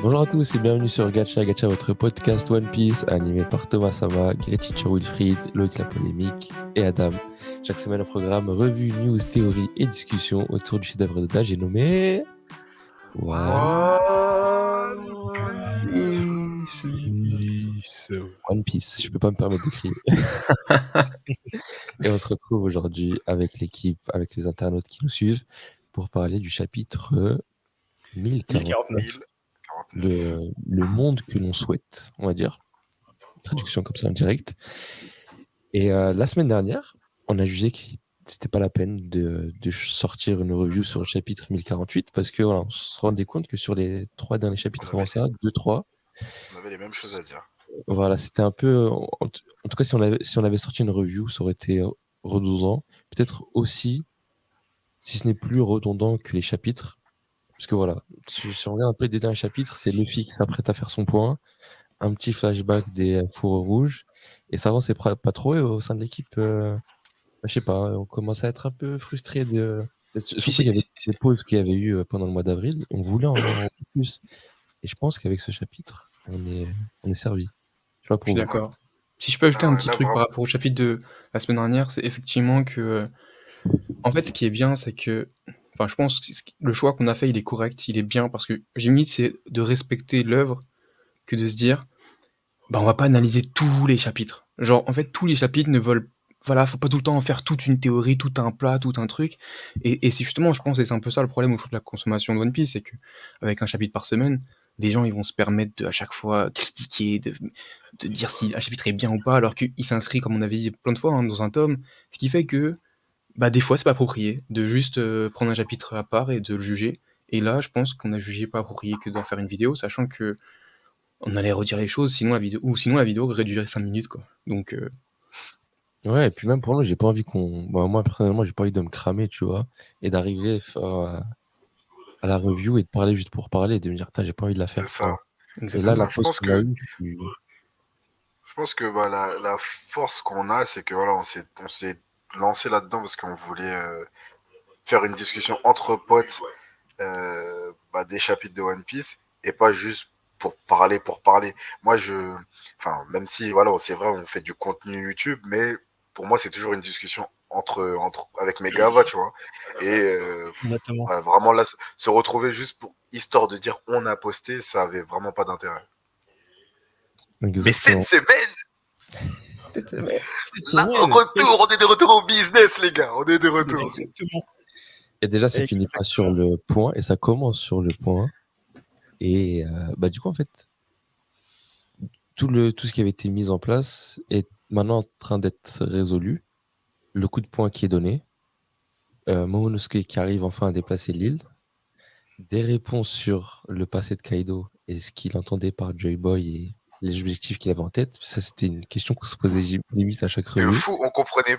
Bonjour à tous et bienvenue sur Gacha Gacha, votre podcast One Piece animé par Thomas Sama, Gretchen Wilfried, Loïc La Polémique et Adam. Chaque semaine, au programme revue, news, théorie et discussion autour du chef-d'œuvre d'Oda, j'ai nommé One Piece. Je peux pas me permettre de crier. Et on se retrouve aujourd'hui avec l'équipe, avec les internautes qui nous suivent pour parler du chapitre 1049, le monde que l'on souhaite, on va dire. Traduction comme ça en direct. Et la semaine dernière, on a jugé que c'était pas la peine de sortir une review sur le chapitre 1048 parce que voilà, on se rendait compte que sur les 3 derniers chapitres avant ça, 2-3, on avait les mêmes choses à dire. Voilà, c'était un peu. En tout cas, si on avait sorti une review, ça aurait été redondant. Peut-être aussi, si ce n'est plus redondant que les chapitres. Parce que voilà, si on regarde un peu les deux derniers chapitres, c'est Luffy qui s'apprête à faire son point, un petit flashback des fourreaux rouges, et ça avance pas trop, et au sein de l'équipe. Je sais pas, on commence à être un peu frustré surtout qu'il y avait des pauses qu'il y avait eu pendant le mois d'avril. On voulait en avoir plus. Et je pense qu'avec ce chapitre, on est servi. Je sais pas Je pour suis vous. d'accord. Si je peux ajouter un petit truc par rapport au chapitre de la semaine dernière, c'est effectivement que, en fait, ce qui est bien, c'est que, enfin, je pense que le choix qu'on a fait, il est correct, il est bien, parce que j'ai mis, c'est de respecter l'œuvre que de se dire, bah, on va pas analyser tous les chapitres. Genre, en fait, tous les chapitres ne veulent, voilà, faut pas tout le temps en faire toute une théorie, tout un plat, tout un truc. Et c'est justement, je pense, et c'est un peu ça le problème autour de la consommation de One Piece, c'est que avec un chapitre par semaine, les gens ils vont se permettre de à chaque fois critiquer, de dire si un chapitre est bien ou pas, alors qu'il s'inscrit, comme on avait dit plein de fois, hein, dans un tome. Ce qui fait que, bah, des fois, c'est pas approprié de juste prendre un chapitre à part et de le juger. Et là, je pense qu'on a jugé pas approprié que d'en faire une vidéo, sachant que on allait redire les choses, sinon la vidéo réduirait 5 minutes, quoi. Donc, Ouais, et puis même pour moi, j'ai pas envie moi, personnellement, j'ai pas envie de me cramer, tu vois, et d'arriver à la review et de parler juste pour parler et de me dire, j'ai pas envie de la faire. C'est ça. Et là, la Je pause pense qu'on a que, eue, la force qu'on a, c'est que voilà, on s'est lancé là-dedans parce qu'on voulait faire une discussion entre potes des chapitres de One Piece et pas juste pour parler pour parler. Moi, même si voilà, c'est vrai, on fait du contenu YouTube, mais pour moi, c'est toujours une discussion avec mes gars, tu vois. Et vraiment là, se retrouver juste pour histoire de dire on a posté, ça avait vraiment pas d'intérêt. Mais cette semaine, là, on est de retour au business, les gars. On est de retour. Exactement. Et déjà, ça finit pas sur le point et ça commence sur le point. Et du coup, en fait, tout ce qui avait été mis en place est maintenant en train d'être résolu. Le coup de poing qui est donné, Momonosuke qui arrive enfin à déplacer l'île, des réponses sur le passé de Kaido et ce qu'il entendait par Joy Boy et les objectifs qu'il avait en tête. Ça, c'était une question qu'on se posait limite à chaque revue. De fou, on comprenait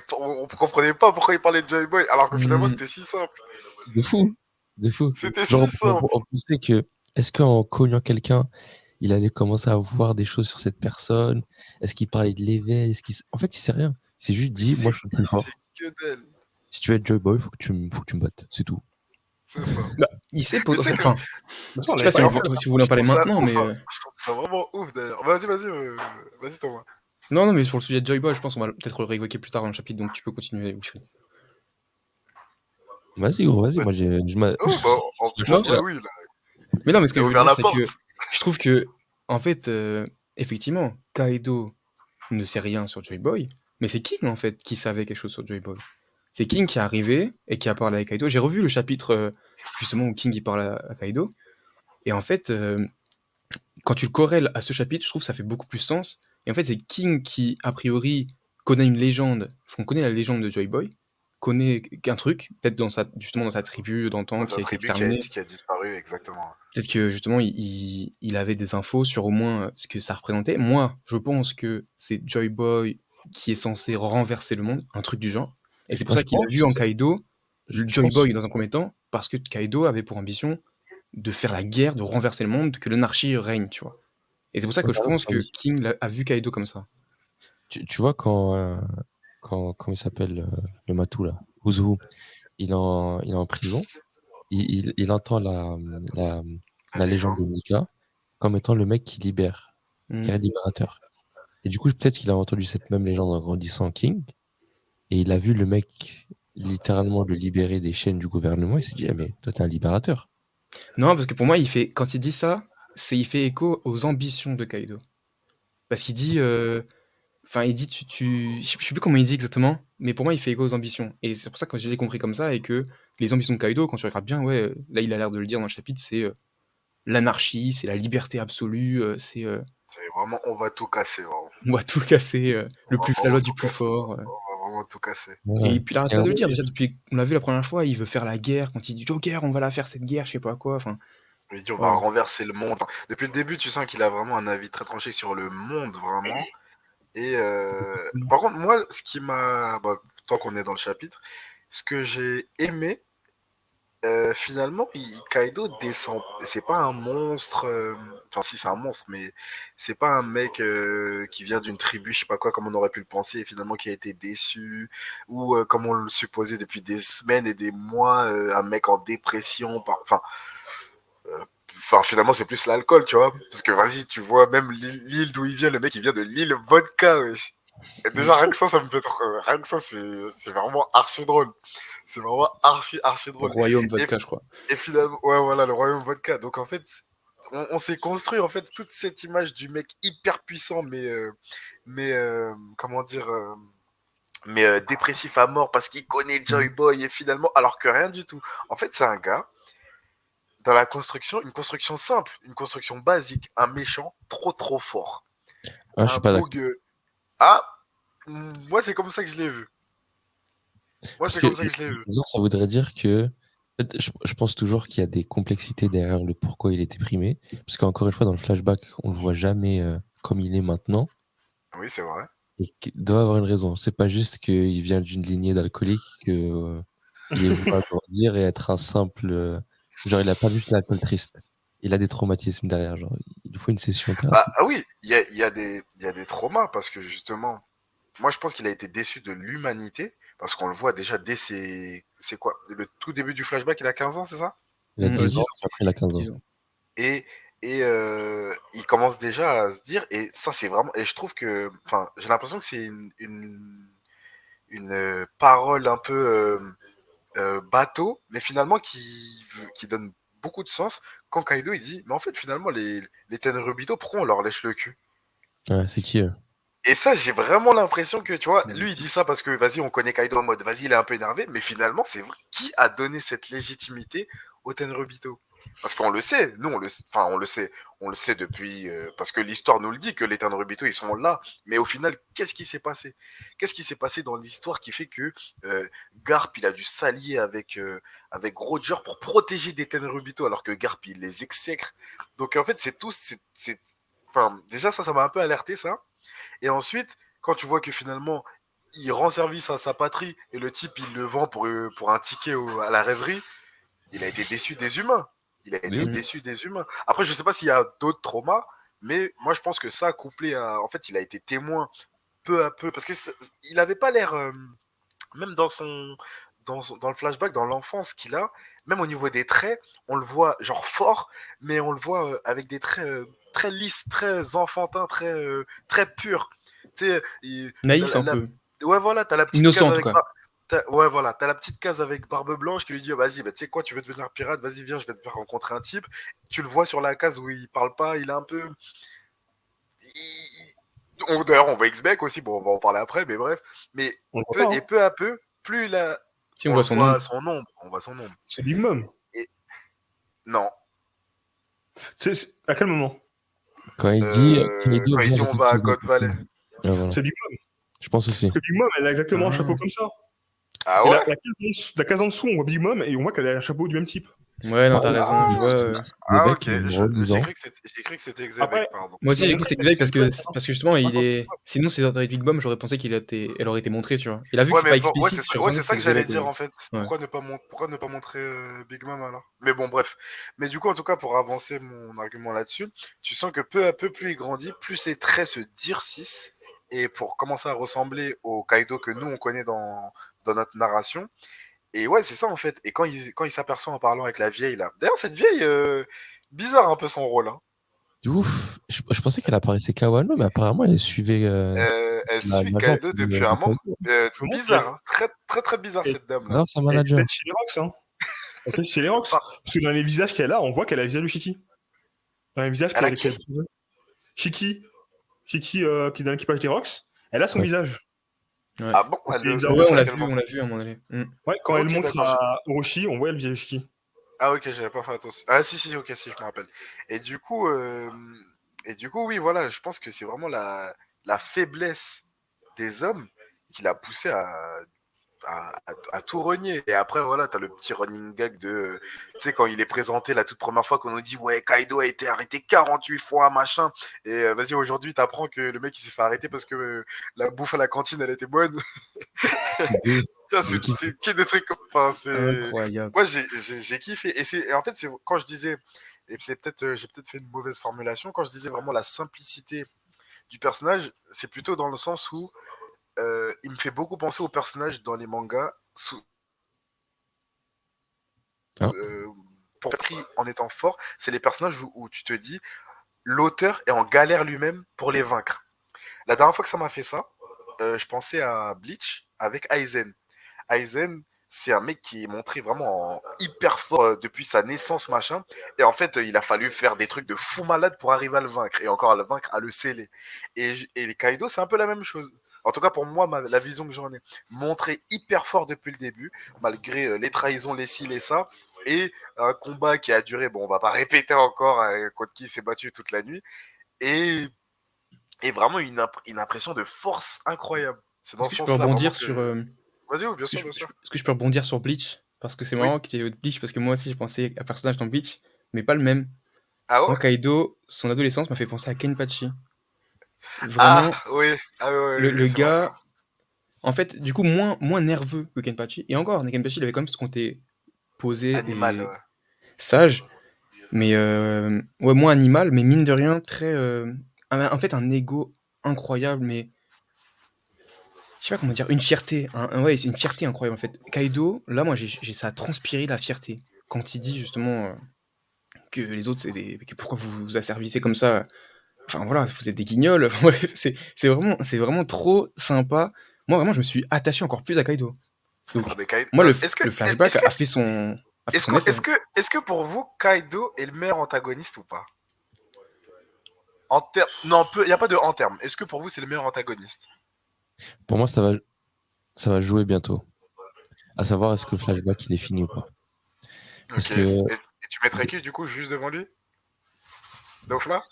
pas pourquoi il parlait de Joy Boy, alors que finalement c'était si simple. De fou. C'était Genre, si simple. on pensait que, est-ce qu'en cognant quelqu'un, il allait commencer à voir des choses sur cette personne? Est-ce qu'il parlait de l'éveil? En fait, il sait rien. C'est juste dit, moi, je suis le plus fort. Si tu veux être Joy Boy, faut que tu me battes. C'est tout. C'est ça. Bah, il s'est posé. Enfin, je sais pas si vous voulez en parler maintenant, mais. Je trouve ça vraiment ouf d'ailleurs. Vas-y, Thomas. Non, mais sur le sujet de Joy Boy, je pense qu'on va peut-être le réévoquer plus tard dans le chapitre, donc tu peux continuer, Wilfried. Vas-y, gros, vas-y. Moi, oui. Là. Mais non, mais ce que je veux dire, c'est que je trouve que, en fait, effectivement, Kaido ne sait rien sur Joy Boy, mais c'est King, en fait, qui savait quelque chose sur Joy Boy. C'est King qui est arrivé et qui a parlé avec Kaido. J'ai revu le chapitre, justement, où King il parle à Kaido. Et en fait, quand tu le corrèles à ce chapitre, je trouve que ça fait beaucoup plus sens. Et en fait, c'est King qui, a priori, connaît une légende. On connaît la légende de Joy Boy, connaît qu'un truc, peut-être justement dans sa tribu d'antan qui a été exterminée. Qui a disparu, exactement. Peut-être que justement, il avait des infos sur au moins ce que ça représentait. Moi, je pense que c'est Joy Boy qui est censé renverser le monde, un truc du genre. Et c'est pour ça qu'il a vu en Kaido Joy Boy dans un premier temps, parce que Kaido avait pour ambition de faire la guerre, de renverser le monde, que l'anarchie règne, tu vois. Et c'est pour ça que je pense que King a vu Kaido comme ça. Tu vois, quand il s'appelle, le Matou, là, Uzuhu, il est en prison, il entend la légende de Nika, comme étant le mec qui libère, qui est un libérateur. Et du coup, peut-être qu'il a entendu cette même légende en grandissant King, et il a vu le mec littéralement le libérer des chaînes du gouvernement, et il s'est dit, ah, mais toi, t'es un libérateur. Non, parce que pour moi, quand il dit ça, il fait écho aux ambitions de Kaido. Parce qu'il dit, enfin, il dit, je sais plus comment il dit exactement, mais pour moi, il fait écho aux ambitions. Et c'est pour ça que j'ai compris comme ça, et que les ambitions de Kaido, quand tu regardes bien, ouais, là, il a l'air de le dire dans le chapitre, c'est l'anarchie, c'est la liberté absolue, c'est C'est vraiment, on va tout casser, vraiment. on va tout casser, On le va plus la vraiment loi du tout plus casser. fort. On va vraiment tout casser. Ouais. Et puis il arrête Et pas en de le fait, dire, déjà depuis on l'a vu la première fois, il veut faire la guerre, quand il dit: «Joker, on va la faire cette guerre», je sais pas quoi, enfin, Il dit, on va waouh. renverser le monde. Depuis le début, tu sens qu'il a vraiment un avis très tranché sur le monde, vraiment. Et par contre, moi, ce qui m'a. Bah, tant qu'on est dans le chapitre, ce que j'ai aimé, finalement, Kaido descend. C'est pas un monstre. Enfin, si, c'est un monstre, mais c'est pas un mec qui vient d'une tribu, je sais pas quoi, comme on aurait pu le penser, et finalement qui a été déçu, ou comme on le supposait depuis des semaines et des mois, un mec en dépression. Enfin, finalement, c'est plus l'alcool, tu vois. Parce que, vas-y, tu vois, même l'île d'où il vient, le mec, il vient de l'île vodka, wesh. Et déjà, rien que ça me fait trop. Rien que ça, c'est vraiment archi drôle. C'est vraiment archi drôle. Royaume Et, vodka, je crois. et finalement, ouais, voilà, le royaume vodka. Donc, en fait, on s'est construit, en fait, toute cette image du mec hyper puissant, mais comment dire, mais dépressif à mort parce qu'il connaît Joy Boy, et finalement, alors que rien du tout. En fait, c'est un gars dans la construction, une construction simple, une construction basique, un méchant trop fort. ah, je Un suis pas d'accord. boug. Ah, moi c'est comme ça que je l'ai vu. Moi Parce c'est que comme ça que je l'ai vu. sinon, ça voudrait dire que. En fait, je pense toujours qu'il y a des complexités derrière le pourquoi il est déprimé. Parce qu'encore une fois, dans le flashback, on le voit jamais comme il est maintenant. Oui, c'est vrai. Et qu'il doit avoir une raison. C'est pas juste qu'il vient d'une lignée d'alcooliques, que il est vouloir grandir et être un simple. Genre, il a pas juste l'alcool triste. Il a des traumatismes derrière. Genre, il faut une session Bah thérapie. ah oui, il y a des traumas parce que justement, moi je pense qu'il a été déçu de l'humanité parce qu'on le voit déjà dès c'est quoi, le tout début du flashback, il a 15 ans, c'est ça? Il a 10 10 ans, ans, puis après il a 15 ans. 10 ans. Et, et il commence déjà à se dire, et ça c'est vraiment, et je trouve que, enfin, j'ai l'impression que c'est une parole un peu bateau, mais finalement qui donne beaucoup de sens quand Kaido il dit, mais en fait finalement les Tenryubito, pourquoi on leur lèche le cul? Ouais, c'est qui eux? Et ça, j'ai vraiment l'impression que, tu vois, lui, il dit ça parce que, vas-y, on connaît Kaido en mode, vas-y, il est un peu énervé, mais finalement, c'est vrai, qui a donné cette légitimité au Tenryubito? Parce qu'on le sait, nous, enfin, on le sait depuis, parce que l'histoire nous le dit que les Tenryubito, ils sont là, mais au final, qu'est-ce qui s'est passé? Qu'est-ce qui s'est passé dans l'histoire qui fait que Garp, il a dû s'allier avec Roger pour protéger des Tenryubito, alors que Garp, il les exècre. Donc, en fait, c'est tout, enfin, déjà, ça m'a un peu alerté, ça. Et ensuite, quand tu vois que finalement, il rend service à sa patrie et le type, il le vend pour un ticket à la rêverie, il a été déçu des humains. Il a été Oui. déçu des humains. Après, je sais pas s'il y a d'autres traumas, mais moi, je pense que ça, couplé à. En fait, il a été témoin peu à peu, parce que il avait pas l'air. Même dans le flashback, dans l'enfance qu'il a, même au niveau des traits, on le voit genre fort, mais on le voit avec des traits très lisses, très enfantins, très purs. Tu sais, Naïf un peu, ouais, voilà, t'as la petite case innocente avec. quoi. Ouais, voilà, t'as la petite case avec Barbe Blanche qui lui dit, oh, vas-y, bah, tu sais quoi, tu veux devenir pirate, vas-y, viens, je vais te faire rencontrer un type. Tu le vois sur la case où il parle pas, il est un peu. D'ailleurs, on voit X-Beck aussi, bon, on va en parler après, mais bref. Mais On le voit pas, hein. peu à peu, plus la, Si on on voit le son nom. voit son ombre. On voit son ombre. C'est Big Mom. Et non. À quel moment? Quand il dit Kaido Quand il vient dit avec on quelque va à chose God Valley. d'important. Ouais, voilà. C'est Big Mom. Je pense aussi. Parce que Big Mom, elle a exactement un chapeau Ah. comme ça. Ah Et ouais la case en dessous, on voit Big Mom et on voit qu'elle a un chapeau du même type. Ouais, non, Ah, t'as raison, je vois. Ah Exebec, ok, en j'ai relisant. cru que c'était Après, Xebec, pardon. Moi aussi, j'ai cru que c'était Xavier parce que justement, il Attends, est. Sinon, c'est dans Big Bomb, j'aurais pensé elle aurait été montrée, tu vois. Et là, vu que Ouais, c'est mais pas ouais, explicite, j'aurais pensé c'est que ça c'était que j'allais Xavier, dire ouais. en fait. Ouais. Pourquoi ne pas montrer Big Mom alors? Mais bon, bref. Mais du coup, en tout cas, pour avancer mon argument là-dessus, tu sens que peu à peu, plus il grandit, plus ses traits se durcissent. Et pour commencer à ressembler au Kaido que nous, on connaît dans notre narration. Et ouais, c'est ça en fait. Et quand il s'aperçoit en parlant avec la vieille là. D'ailleurs, cette vieille, bizarre un peu son rôle. Hein. Ouf, je pensais qu'elle apparaissait qu'à Wano, mais apparemment elle suivait Elle la suit vente Kaido depuis un de moment. Kaido. Je me demande si Bizarre, hein. Très, très, très bizarre elle, cette dame-là. Grave sa elle est manager. peut-être chez les Rocks, hein. Elle est peut-être chez les Rocks. Enfin, Parce que dans les visages qu'elle a, on voit qu'elle a le visage de Shiki. Dans les visages elle a qu'elle qui? Shiki, Shiki qui est dans l'équipage des Rocks, elle a son Ouais. visage. Ouais. Ah bon? Parce Elle qu'il y a une le Ouais, montre à observation. quel moment? on l'a vu à un moment donné. Ouais, quand elle Ok, montre d'accord. à Orochi, on voit le visage de Shiki. Ah ok, j'avais pas fait attention. Ah si, ok, si, je me rappelle. Et du coup, oui, voilà, je pense que c'est vraiment la faiblesse des hommes qui l'a poussé à tout renier. Et après, voilà, t'as le petit running gag de, tu sais, quand il est présenté la toute première fois, qu'on nous dit, ouais, Kaido a été arrêté 48 fois, machin. Et vas-y, aujourd'hui, t'apprends que le mec, il s'est fait arrêter parce que la bouffe à la cantine, elle était bonne. Tiens, J'ai kiffé. c'est qui des trucs comme enfin, c'est Incroyable. moi j'ai kiffé et en fait c'est quand je disais et c'est peut-être j'ai peut-être fait une mauvaise formulation quand je disais vraiment la simplicité du personnage, c'est plutôt dans le sens où il me fait beaucoup penser aux personnages dans les mangas Hein? pour pris en étant fort, c'est les personnages où tu te dis l'auteur est en galère lui-même pour les vaincre. La dernière fois que ça m'a fait ça, je pensais à Bleach avec Aizen. Aizen, c'est un mec qui est montré vraiment hyper fort depuis sa naissance, machin. Et en fait, il a fallu faire des trucs de fou malade pour arriver à le vaincre. Et encore à le vaincre, à le sceller. Et les Kaido, c'est un peu la même chose. En tout cas, pour moi, la vision que j'en ai. Montré hyper fort depuis le début, malgré les trahisons, les ci, les ça. Et un combat qui a duré, bon, on va pas répéter encore, contre qui il s'est battu toute la nuit. Et, et vraiment une impression de force incroyable. C'est dans Est-ce ce que je peux sens-là vraiment rebondir que... sur Vas-y, oui, bien est-ce que sûr, bien sûr. est-ce que je peux rebondir sur Bleach? Parce que c'est Oui. marrant qu'il y ait Bleach, parce que moi aussi j'ai pensé à un personnage dans Bleach, mais pas le même. Ah ouais? Moi, Kaido, son adolescence m'a fait penser à Kenpachi. Ah Vraiment, oui, ah le oui, c'est vrai ça. gars, en fait, du coup, moins nerveux que Kenpachi. Et encore, Kenpachi, il avait quand même ce côté posé Animal, et ouais. sage, mais ouais, moins animal, mais mine de rien, très. En fait, un ego incroyable, mais je sais pas comment dire, une fierté. Ouais, c'est une fierté incroyable en fait. Kaido, là, moi, ça a transpiré la fierté. Quand il dit justement que les autres, que pourquoi vous vous asservissez comme ça. Enfin voilà, vous êtes des guignols. Enfin, bref, c'est vraiment trop sympa. Moi, vraiment, je me suis attaché encore plus à Kaido. Ah, Donc, mais Kaido, moi, le est-ce flashback que, a fait son effet. Hein. est-ce que pour vous, Kaido est le meilleur antagoniste ou pas? En termes, non, il n'y a pas de en termes. Est-ce que pour vous, c'est le meilleur antagoniste? Pour moi, ça va jouer bientôt. À savoir, est-ce que le flashback il est fini ou pas. Parce Ok. que, Et tu mettrais qui, du coup, juste devant lui? Dofla?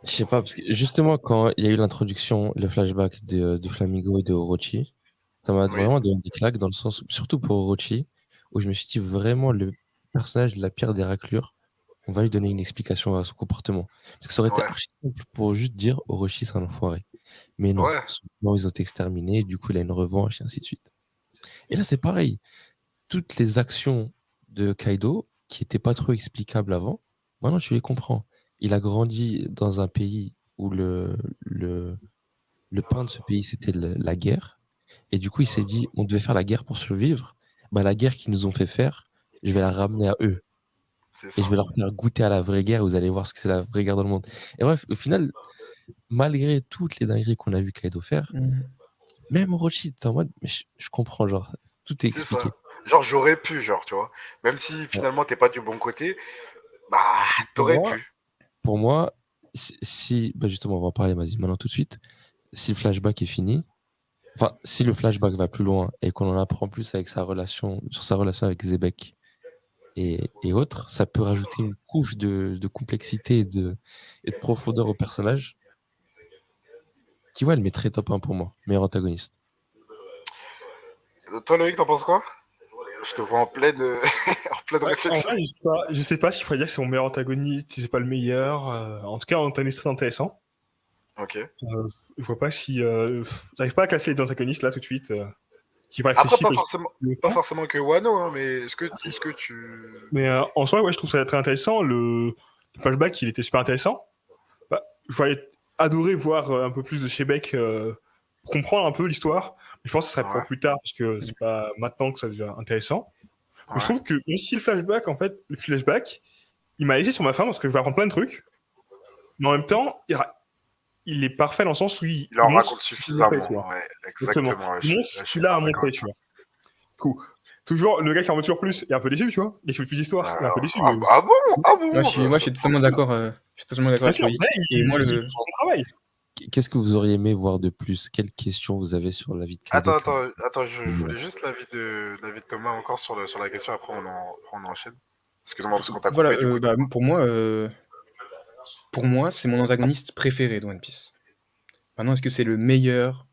je sais pas, parce que justement, quand il y a eu l'introduction, le flashback de Flamingo et de Orochi, ça m'a Oui. vraiment donné des claques dans le sens, surtout pour Orochi, où je me suis dit vraiment le personnage de la pierre des raclures, on va lui donner une explication à son comportement. Parce que ça aurait été Ouais. archi simple pour juste dire Orochi c'est un enfoiré. Mais non, Ouais. souvent ils ont été exterminés, du coup il a une revanche et ainsi de suite. Et là c'est pareil, toutes les actions de Kaido qui n'étaient pas trop explicables avant, maintenant tu les comprends. Il a grandi dans un pays où le pain de ce pays c'était la guerre. Et du coup il s'est dit on devait faire la guerre pour survivre. Bah, la guerre qu'ils nous ont fait faire, je vais la ramener à eux. C'est Et ça. je vais leur faire goûter à la vraie guerre. Vous allez voir ce que c'est la vraie guerre dans le monde. Et bref, au final, malgré toutes les dingueries qu'on a vu Kaido faire, Mhm. même Orochi, t'es en mode, mais je comprends, genre, tout est C'est ça. expliqué. Genre, j'aurais pu, genre, tu vois. Même si Ouais. finalement, t'es pas du bon côté, bah, Pour t'aurais moi, pu. pour moi, bah justement, on va en parler vas-y, maintenant tout de suite. Si le flashback est fini, enfin, si le flashback va plus loin et qu'on en apprend plus avec sur sa relation avec Zebek et autres, ça peut rajouter une couche de complexité et de profondeur au personnage qui, ouais, elle met très top 1 pour moi, meilleur antagoniste. Toi, Loïc, t'en penses quoi? Je te vois en pleine, en pleine Ouais, en réflexion. vrai, je sais pas si je pourrais dire que c'est mon meilleur antagoniste, si c'est pas le meilleur. En tout cas, un antagoniste très intéressant. Ok. Je vois pas si. J'arrive pas à classer les antagonistes là tout de suite. J'ai pas Après, réfléchi. Faut que je le pas fasse. forcément que Wano, hein, mais est-ce que tu... Mais en soi, ouais, je trouve ça très intéressant. Le flashback, il était super intéressant. Bah, j'aurais adoré voir un peu plus de Shebeck pour comprendre un peu l'histoire. Mais je pense que ce serait pour Ouais, plus tard, parce que c'est pas maintenant que ça devient intéressant. Mais je ouais, trouve que même si le flashback, en fait, le flashback, il m'a laissé sur ma faim parce que je vais apprendre plein de trucs. mais en même temps, il est parfait dans le sens où il Il en montre raconte ce qu'il a fait, suffisamment. tu vois. Ouais, Exactement. exactement. Il montre ce qu'il a à montrer, tu vois. Du coup, toujours, le gars qui en veut toujours plus est un peu déçu, tu vois. Il fait plus d'histoire, il est un peu déçu. Mais... Ah bon Moi, je suis totalement d'accord. Je suis totalement d'accord Bien avec sûr, Loïc. mais Et moi, il fait son travail. Qu'est-ce que vous auriez aimé voir de plus? Quelles questions vous avez sur la vie de Kaido? Attends, je voulais juste l'avis de Thomas encore sur la question, après on enchaîne. Excuse-moi parce qu'on t'a voilà, coupé du coup. pour moi, c'est mon antagoniste préféré de One Piece. Maintenant, est-ce que c'est le meilleur?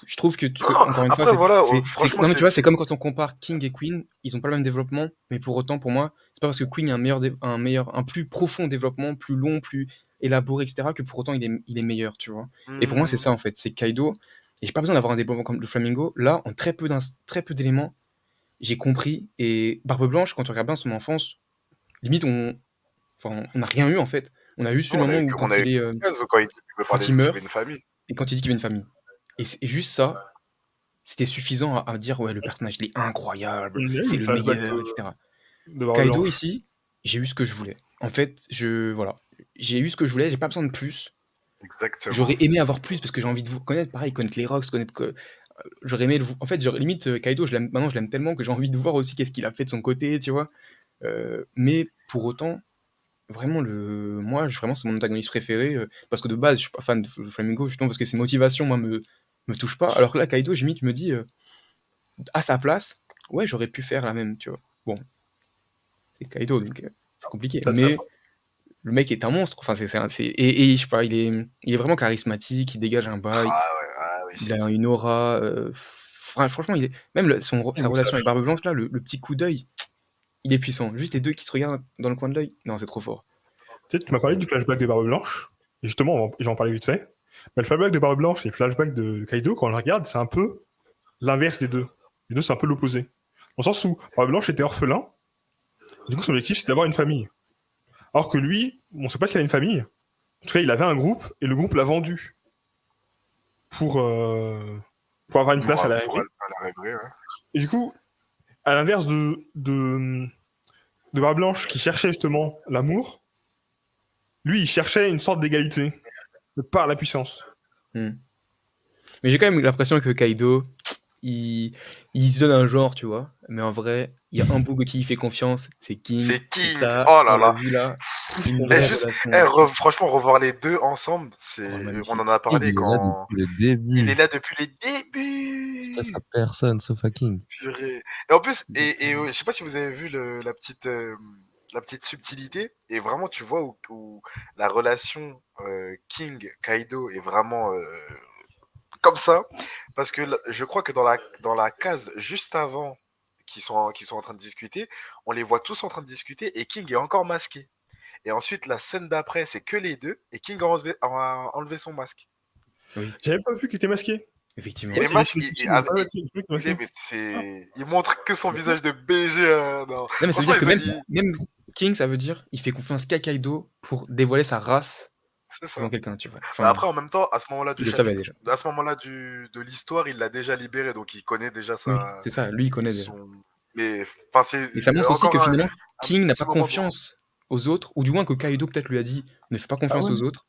Je trouve que, encore une fois, Après voilà, non, franchement mais tu vois, c'est comme quand on compare King et Queen, ils ont pas le même développement, mais pour autant, pour moi, c'est pas parce que Queen a un plus profond développement, plus long, plus élaboré, etc., que pour autant il est meilleur, tu vois. Et pour moi, c'est ça en fait, c'est Kaido. Et j'ai pas besoin d'avoir un développement comme le Flamingo. Là, en très peu d'éléments, j'ai compris. Et Barbe Blanche, quand on regarde bien son enfance, limite, on n'a rien eu en fait. On a eu ce Non, moment où on a eu quand il veut parler il qu'il meurt veut une famille. et quand il dit qu'il veut une famille. Et juste ça, c'était suffisant à dire ouais, le personnage il est incroyable, Il y a eu c'est le le flashback meilleur, etc. de Barbe Kaido Blanche. ici, j'ai eu ce que je voulais. En fait, voilà, j'ai eu ce que je voulais, j'ai pas besoin de plus. Exactement. J'aurais aimé avoir plus parce que j'ai envie de vous connaître, pareil, connaître les Rocks, connaître que j'aurais aimé en fait, limite Kaido, maintenant je l'aime tellement que j'ai envie de voir aussi qu'est-ce qu'il a fait de son côté, tu vois. Mais pour autant, vraiment moi vraiment c'est mon antagoniste préféré parce que de base je suis pas fan de Flamingo justement parce que ses motivations moi me touchent pas alors que là Kaido limite je me dis à sa place ouais j'aurais pu faire la même tu vois bon c'est Kaido donc c'est compliqué mais le mec est un monstre enfin et je sais pas il est vraiment charismatique il dégage un bail Oui. il a une aura franchement il est même sa relation avec Barbe Blanche là le petit coup d'œil il est puissant juste les deux qui se regardent dans le coin de l'œil non c'est trop fort. Tu sais, tu m'as parlé du flashback de Barbe Blanche, et justement, j'en parlais vite fait. Mais le flashback de Barbe Blanche et le flashback de Kaido, quand on le regarde, c'est un peu l'inverse des deux. Les deux, c'est un peu l'opposé. Dans le sens où Barbe Blanche était orphelin, du coup, son objectif, c'est d'avoir une famille. Alors que lui, on sait pas s'il a une famille. En tout cas, il avait un groupe, et le groupe l'a vendu pour avoir une place à la rêverie. Ouais. Et du coup, à l'inverse de Barbe Blanche, qui cherchait justement l'amour, lui, il cherchait une sorte d'égalité, par la puissance. Mais j'ai quand même l'impression que Kaido, il se donne un genre, tu vois. Mais en vrai, il y a un bouc qui il fait confiance, c'est King. C'est King. Et ça, Oh là on l'a là. vu là. Une vraie relation. Franchement, revoir les deux ensemble, on en a parlé quand. Il est là depuis le début. Il passe à personne sauf à King. Purée. Et en plus, je sais pas si vous avez vu la petite subtilité, et vraiment tu vois où la relation King-Kaido est vraiment comme ça, parce que je crois que dans la case juste avant qu'ils sont en train de discuter, on les voit tous en train de discuter et King est encore masqué. Et ensuite, la scène d'après, c'est que les deux et King a enlevé son masque. Oui. J'avais pas vu qu'il était masqué. Effectivement. Il est masqué. Il montre que son visage de BG. Non, mais ça veut dire que même King, ça veut dire il fait confiance qu'à Kaido pour dévoiler sa race. C'est ça. Devant quelqu'un, tu vois. Enfin, après, en même temps, à ce moment-là du chapitre, déjà. À ce moment-là de l'histoire, il l'a déjà libéré, donc il connaît déjà ça. Oui, c'est ça. Lui, il connaît déjà. Mais enfin, c'est. Et ça montre aussi que finalement, King n'a pas confiance aux autres, ou du moins que Kaido peut-être lui a dit ne fais pas confiance aux autres,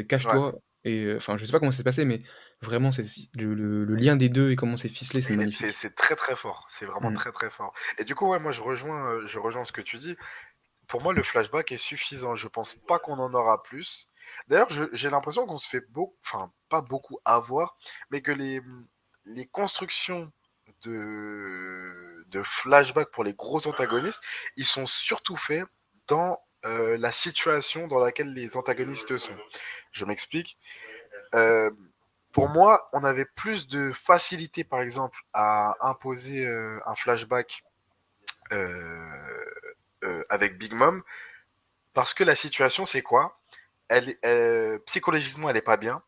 cache-toi. Ouais. Et enfin, je sais pas comment ça s'est passé, mais vraiment, c'est le lien des deux et comment c'est ficelé, c'est magnifique. C'est très très fort. C'est vraiment très très fort. Et du coup, ouais, moi je rejoins ce que tu dis. Pour moi, le flashback est suffisant. Je pense pas qu'on en aura plus. D'ailleurs, j'ai l'impression qu'on se fait pas beaucoup avoir, mais que les constructions de flashback pour les gros antagonistes, ils sont surtout faits dans la situation dans laquelle les antagonistes sont. Je m'explique. Pour moi, on avait plus de facilité, par exemple, à imposer un flashback avec Big Mom, parce que la situation, c'est quoi? Psychologiquement, elle est pas bien.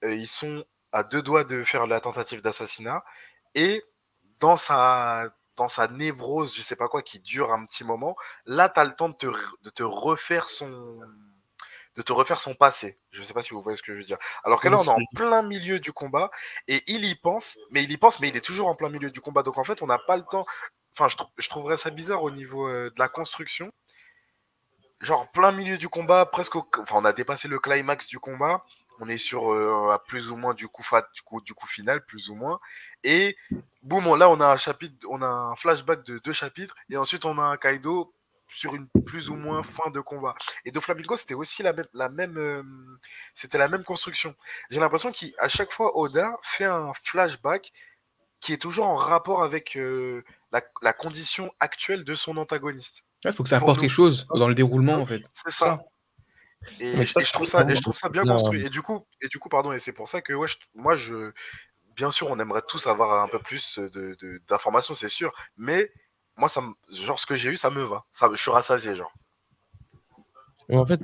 Ils sont à 2 doigts de faire la tentative d'assassinat, et dans sa névrose, je sais pas quoi, qui dure un petit moment, là, tu as le temps de te refaire son passé. Je sais pas si vous voyez ce que je veux dire. Alors que là, on est en plein milieu du combat, et il y pense, mais il est toujours en plein milieu du combat. Donc en fait, on n'a pas le temps. Enfin, je trouverais ça bizarre au niveau de la construction. genre plein milieu du combat, enfin on a dépassé le climax du combat. On est sur à plus ou moins du coup final, plus ou moins. Et boum, là on a un flashback de 2 chapitres, et ensuite on a un Kaido sur une plus ou moins fin de combat. Et Doflamingo, c'était aussi c'était la même construction. J'ai l'impression qu'à chaque fois Oda fait un flashback qui est toujours en rapport avec la condition actuelle de son antagoniste. Il faut que ça Pour apporte nous. quelque chose dans le déroulement, en fait. C'est ça. Et Mais je trouve ça bien construit. Et du coup, pardon, et c'est pour ça que bien sûr, on aimerait tous avoir un peu plus d'informations, c'est sûr. Mais moi, genre, ce que j'ai eu, ça me va. Je suis rassasié, genre. Mais en fait,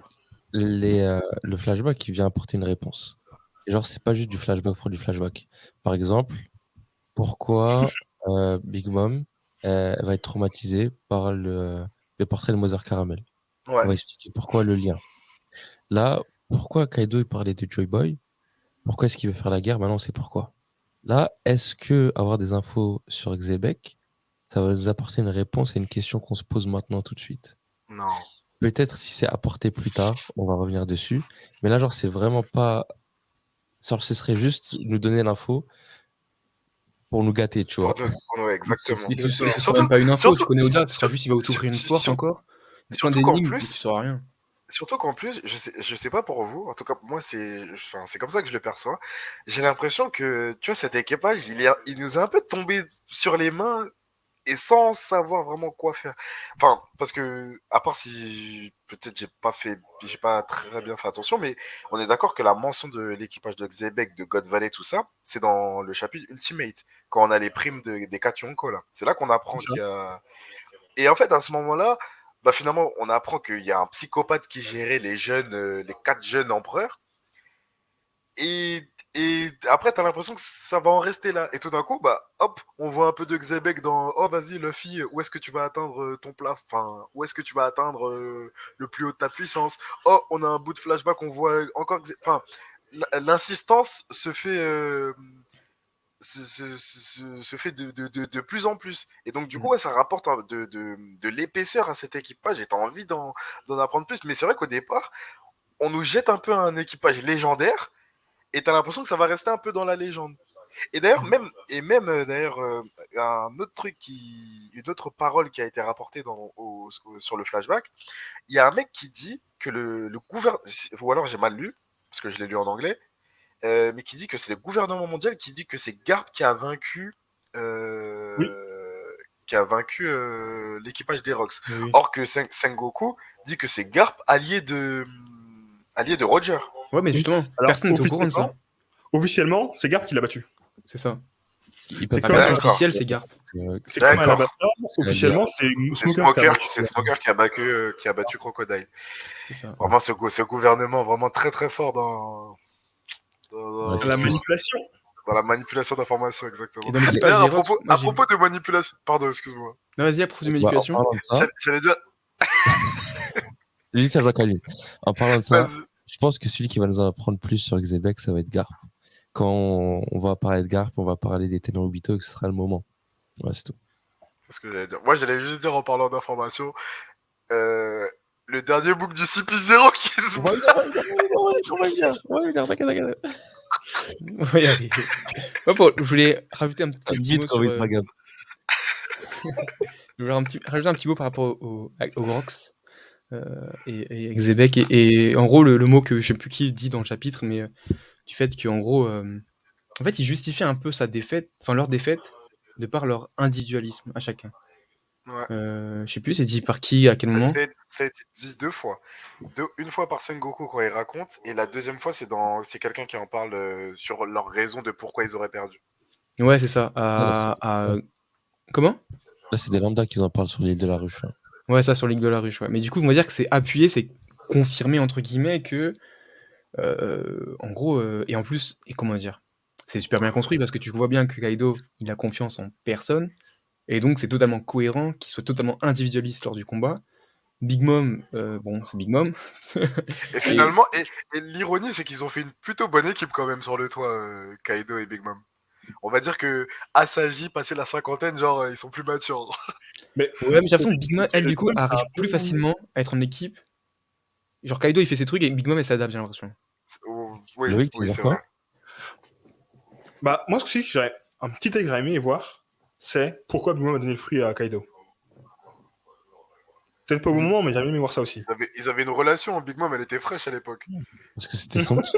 le flashback, il vient apporter une réponse. Et genre, c'est pas juste du flashback pour du flashback. Par exemple, pourquoi Big Mom elle va être traumatisée par le portrait de Mother Caramel. Ouais. On va expliquer pourquoi le lien. Là, pourquoi Kaido il parlait de Joy Boy? Pourquoi est-ce qu'il veut faire la guerre? Maintenant, on sait pourquoi. Là, est-ce que avoir des infos sur Xebec, ça va nous apporter une réponse à une question qu'on se pose maintenant tout de suite? Non. Peut-être si c'est apporté plus tard, on va revenir dessus. Mais là, genre, c'est vraiment pas. Genre, ce serait juste nous donner l'info pour nous gâter, tu vois. Exactement. Et ce serait même pas une info, tu connais Oda, ce serait juste il va t'ouvrir une porte encore. C'est plein d'énigmes, tu sauras rien. Surtout qu'en plus, je sais pas pour vous, en tout cas moi c'est comme ça que je le perçois. J'ai l'impression que tu vois cet équipage, il nous a un peu tombé sur les mains et sans savoir vraiment quoi faire. Enfin, parce que à part si peut-être j'ai pas très bien fait attention, mais on est d'accord que la mention de l'équipage de Xebec, de God Valley, tout ça, c'est dans le chapitre Ultimate quand on a les primes des 4 Yonko là. C'est là qu'on apprend qu'il y a. Et en fait, à ce moment-là, bah finalement, on apprend qu'il y a un psychopathe qui gérait les 4 jeunes empereurs. Et après, t'as l'impression que ça va en rester là. Et tout d'un coup, bah, hop, on voit un peu de Xebec dans oh, vas-y, Luffy, où est-ce que tu vas atteindre ton plafond? Enfin, où est-ce que tu vas atteindre le plus haut de ta puissance? Oh, on a un bout de flashback, on voit encore. Enfin, l'insistance se fait. Se fait de plus en plus. Et donc, du coup, ouais, ça rapporte de l'épaisseur à cet équipage. Et t'as envie d'en apprendre plus. Mais c'est vrai qu'au départ, on nous jette un peu un équipage légendaire. Et t'as l'impression que ça va rester un peu dans la légende. Et d'ailleurs, un autre truc une autre parole qui a été rapportée sur le flashback, il y a un mec qui dit que le gouvernement, ou alors j'ai mal lu, parce que je l'ai lu en anglais, mais qui dit que c'est le gouvernement mondial qui dit que c'est Garp qui a vaincu, Oui. l'équipage des Rocks. Oui. Or que Sengoku dit que c'est Garp allié de Roger. Ouais, mais justement, Alors, personne n'est au courant de ça. Officiellement, c'est Garp qui l'a battu. C'est ça. C'est La version officielle, c'est Garp. C'est comme un abatteur. Officiellement, c'est Smoker qui a battu Crocodile. C'est ça. Vraiment, ce gouvernement vraiment très très fort dans la manipulation. Dans la manipulation d'informations, exactement. Et dans l'équipage des Rocks, à propos de manipulation, pardon, excuse-moi. Non, vas-y, à propos de manipulation. En parlant de ça, J'allais dire. J'ai dit ça, Jacques-Aline. En parlant de ça, Vas-y. je pense que celui qui va nous en apprendre plus sur Xebec, ça va être Garp. Quand on va parler de Garp, on va parler des Tenryubito, et que ce sera le moment. Ouais, c'est tout. C'est ce que j'allais dire. Moi, j'allais juste dire en parlant d'informations, le dernier book du CP0 qui se Je voulais rajouter un petit mot sur... Je voulais rajouter un petit mot par rapport aux Rocks et Xebec. Et en gros, le mot que je sais plus qui dit dans le chapitre, mais du fait qu'en gros, en fait, ils justifient un peu leur défaite de par leur individualisme à chacun. Ouais. Je sais plus, c'est dit par qui, à quel moment. Ça a été dit 2 fois. Une fois par Sengoku quand il raconte, et la deuxième fois, c'est quelqu'un qui en parle sur leur raison de pourquoi ils auraient perdu. Ouais, c'est ça. Comment? Là, c'est des lambda qui en parlent sur l'île de la Ruche. Hein. Ouais, ça, sur l'île de la Ruche. Ouais. Mais du coup, on va dire que c'est appuyé, c'est confirmé, entre guillemets, que, en gros, et en plus, et comment dire, c'est super bien construit parce que tu vois bien que Kaido, il a confiance en personne. Et donc, c'est totalement cohérent qu'il soit totalement individualiste lors du combat. Big Mom, bon, c'est Big Mom. Et finalement, et l'ironie, c'est qu'ils ont fait une plutôt bonne équipe quand même sur le toit, Kaido et Big Mom. On va dire que Asahi, passé la cinquantaine, genre, ils sont plus matures. Ouais, mais j'ai l'impression que Big Mom, elle, du coup, arrive plus facilement à être en équipe Genre Kaido il fait ses trucs et Big Mom elle s'adapte, j'ai l'impression. Oui, Loïc, tu veux oui, dire c'est quoi? vrai. Bah, moi, ce que j'aurais un petit truc que j'aurais aimé voir, c'est pourquoi Big Mom a donné le fruit à Kaido. Peut-être pas au bon moment, mais j'aurais aimé voir ça aussi. Ils avaient une relation. Big Mom, elle était fraîche à l'époque. Parce que c'était son petit.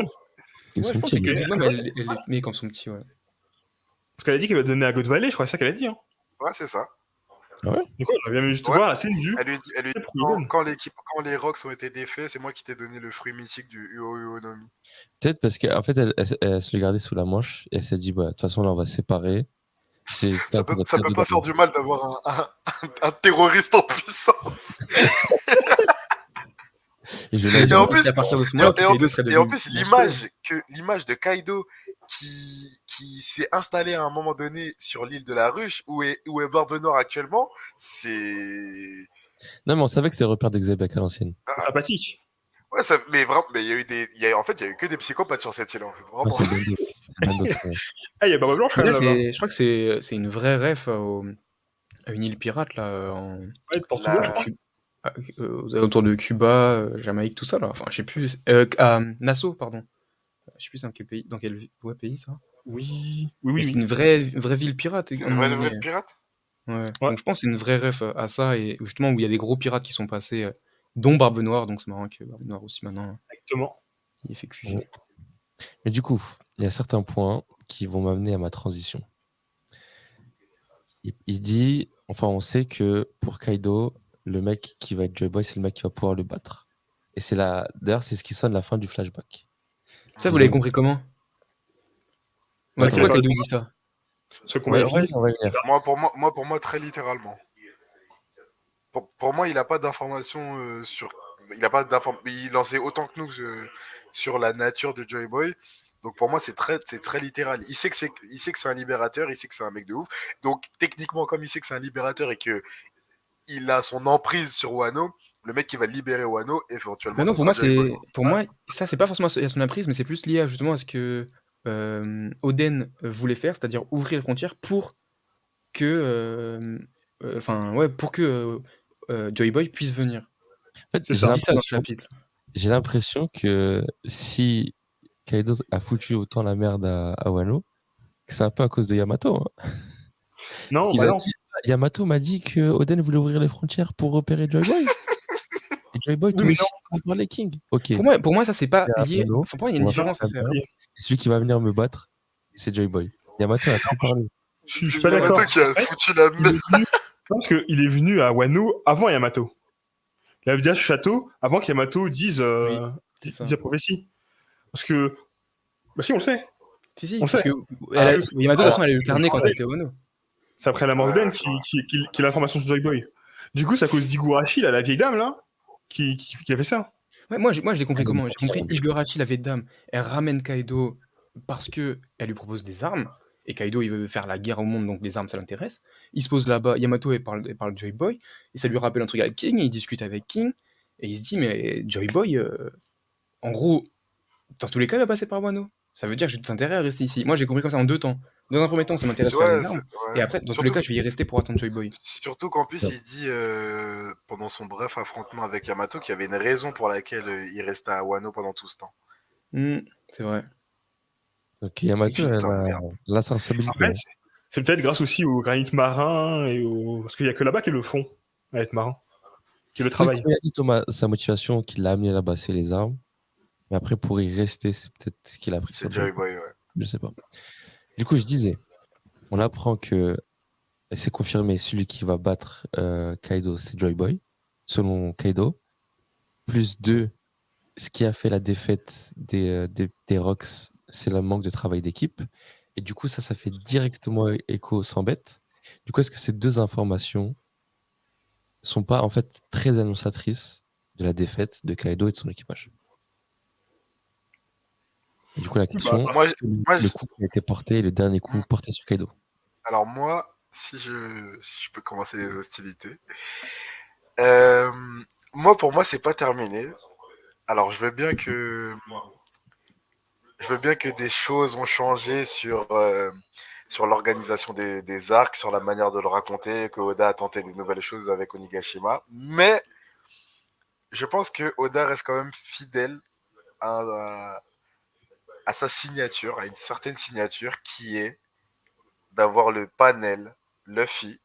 C'était Ouais, je son pense petit. que Mais... Big Mom elle met comme son petit, ouais. Parce qu'elle a dit qu'elle va donner à God Valley, je crois que c'est ça qu'elle a dit. Hein. Ouais, c'est ça. Ah ouais? Du coup, on aurait bien aimé juste Ouais. voir la scène du. Elle lui dit quand les Rocks ont été défaits, c'est moi qui t'ai donné le fruit mythique du Uo Uo Nomi. Peut-être parce qu'en fait, elle se le gardait sous la manche et elle s'est dit, bah, de toute façon, là, on va se séparer. C'est Ça peut pas faire du mal d'avoir un terroriste en puissance. Et en plus, à partir de ce moment-là, et en plus l'image de Kaido qui s'est installé à un moment donné sur l'île de la Ruche, où est Barbe Noire actuellement, c'est... Non, mais on savait que c'était le repère de Xavier à l'ancienne. C'est sympathique. Ouais, mais vraiment, mais il y a eu en fait, il y a eu que des psychopathes sur cette île, en fait, vraiment. Non, c'est bien d'autres. C'est bien d'autres, ouais. Ah, il y a Barbe Blanche quand même là-bas. Je crois que c'est une vraie ref à une île pirate là, Ouais, Tortuga, je crois. aux alentours de Cuba, Jamaïque, tout ça là. Enfin, je sais plus. Nassau, pardon. Je sais plus dans quel pays ça. Oui. C'est une vraie ville pirate. C'est à un une moment vraie donné. pirate. Ouais. Ouais. Donc je pense que c'est une vraie ref à ça et justement où il y a des gros pirates qui sont passés, dont Barbe Noire. Donc c'est marrant que Barbe Noire aussi maintenant Exactement. il fait cuivre. Ouais. Mais du coup, il y a certains points qui vont m'amener à ma transition. Il dit, enfin, on sait que pour Kaido, le mec qui va être Joy Boy, c'est le mec qui va pouvoir le battre. Et d'ailleurs, c'est ce qui sonne la fin du flashback. Ça, vous l'avez compris comment? Ouais, Ouais, pourquoi quel- Kaido dit ça? Ce qu'on va Ouais, finir. on va venir. Pour moi, très littéralement. Pour moi, il n'a pas d'informations sur. Il a pas il en sait autant que nous sur la nature de Joy Boy. Donc pour moi, c'est très littéral. Il sait que c'est un libérateur, il sait que c'est un mec de ouf. Donc techniquement, comme il sait que c'est un libérateur et que il a son emprise sur Wano, le mec qui va libérer Wano, éventuellement, Mais non, ça sera Joy Boy. pour moi, ça, c'est pas forcément à son apprise, mais c'est plus lié justement à ce que Oden voulait faire, c'est-à-dire ouvrir les frontières pour que, pour que Joy Boy puisse venir. En fait, C'est ça. Il dit ça dans le chapitre. j'ai l'impression que si Kaido a foutu autant la merde à Wano, c'est un peu à cause de Yamato. Hein. Non, Parce qu'il bah a non. dit- Yamato m'a dit que Oden voulait ouvrir les frontières pour repérer Joy Boy. Et Joy Boy, Oui, toi mais aussi, pour voir les Kings. Ok. Pour moi, ça, c'est pas lié. Wano, Enfin, pour moi, il y a une on va différence à faire faire. ça. Et celui qui va venir me battre, c'est Joy Boy. Yamato a tout parlé. Je suis C'est pas d'accord. Yamato qui a foutu la Il merde. est venu... Je pense qu'il est venu à Wano avant Yamato. Il avait déjà ce château avant qu'Yamato dise c'est ça. la prophétie. Parce que. Bah si, on le sait. Si, On parce sait. que Ah, Yamato, de toute façon, elle a eu le carnet quand elle était au Wano. C'est après la mort Ouais, d'Oden c'est qui a l'information sur Joy Boy. Du coup, c'est à cause d'Igurashi, là, la vieille dame, là, qui a fait ça. Ouais, moi, je l'ai compris Ah, comment? mais J'ai compris Igarashi, la vieille dame, elle ramène Kaido parce que elle lui propose des armes, et Kaido, il veut faire la guerre au monde, donc les armes, ça l'intéresse. Il se pose là-bas, Yamato, elle parle de Joy Boy, et ça lui rappelle un truc avec King, et il discute avec King, et il se dit, mais Joy Boy, en gros, dans tous les cas, il va passer par Wano. Ça veut dire que j'ai tout intérêt à rester ici. Moi, j'ai compris comme ça en deux temps. Dans un premier temps, ça m'intéresse de faire les armes, et après, dans tous les cas, je vais y rester pour attendre Joy Boy. Surtout qu'en plus, il dit pendant son bref affrontement avec Yamato qu'il y avait une raison pour laquelle il restait à Wano pendant tout ce temps. C'est vrai. Donc Yamato, Putain, elle a merde. la sensibilité. En fait, c'est peut-être grâce aussi au granit marin et au. Parce qu'il n'y a que là-bas qui le font, à être marin. Qui le travaille. Il a dit Thomas, sa motivation qui l'a amené là-bas, c'est les armes. Mais après, pour y rester, c'est peut-être ce qu'il a pris sur C'est Joy Boy, ouais. Je sais pas. Du coup, je disais, on apprend que et c'est confirmé, celui qui va battre Kaido, c'est Joy Boy, selon Kaido. Plus 2, ce qui a fait la défaite des Rocks, c'est le manque de travail d'équipe. Et du coup, ça fait directement écho sans bête. Du coup, est-ce que ces deux informations sont pas en fait très annonciatrices de la défaite de Kaido et de son équipage? Et du coup, la question, moi, est-ce que le coup qui a été porté est le dernier coup porté sur Kaido? Alors moi, si je peux commencer les hostilités. Pour moi, c'est pas terminé. Alors, je veux bien que des choses ont changé sur l'organisation des arcs, sur la manière de le raconter, que Oda a tenté des nouvelles choses avec Onigashima. Mais je pense que Oda reste quand même fidèle à, à sa signature, à une certaine signature qui est d'avoir le panel Luffy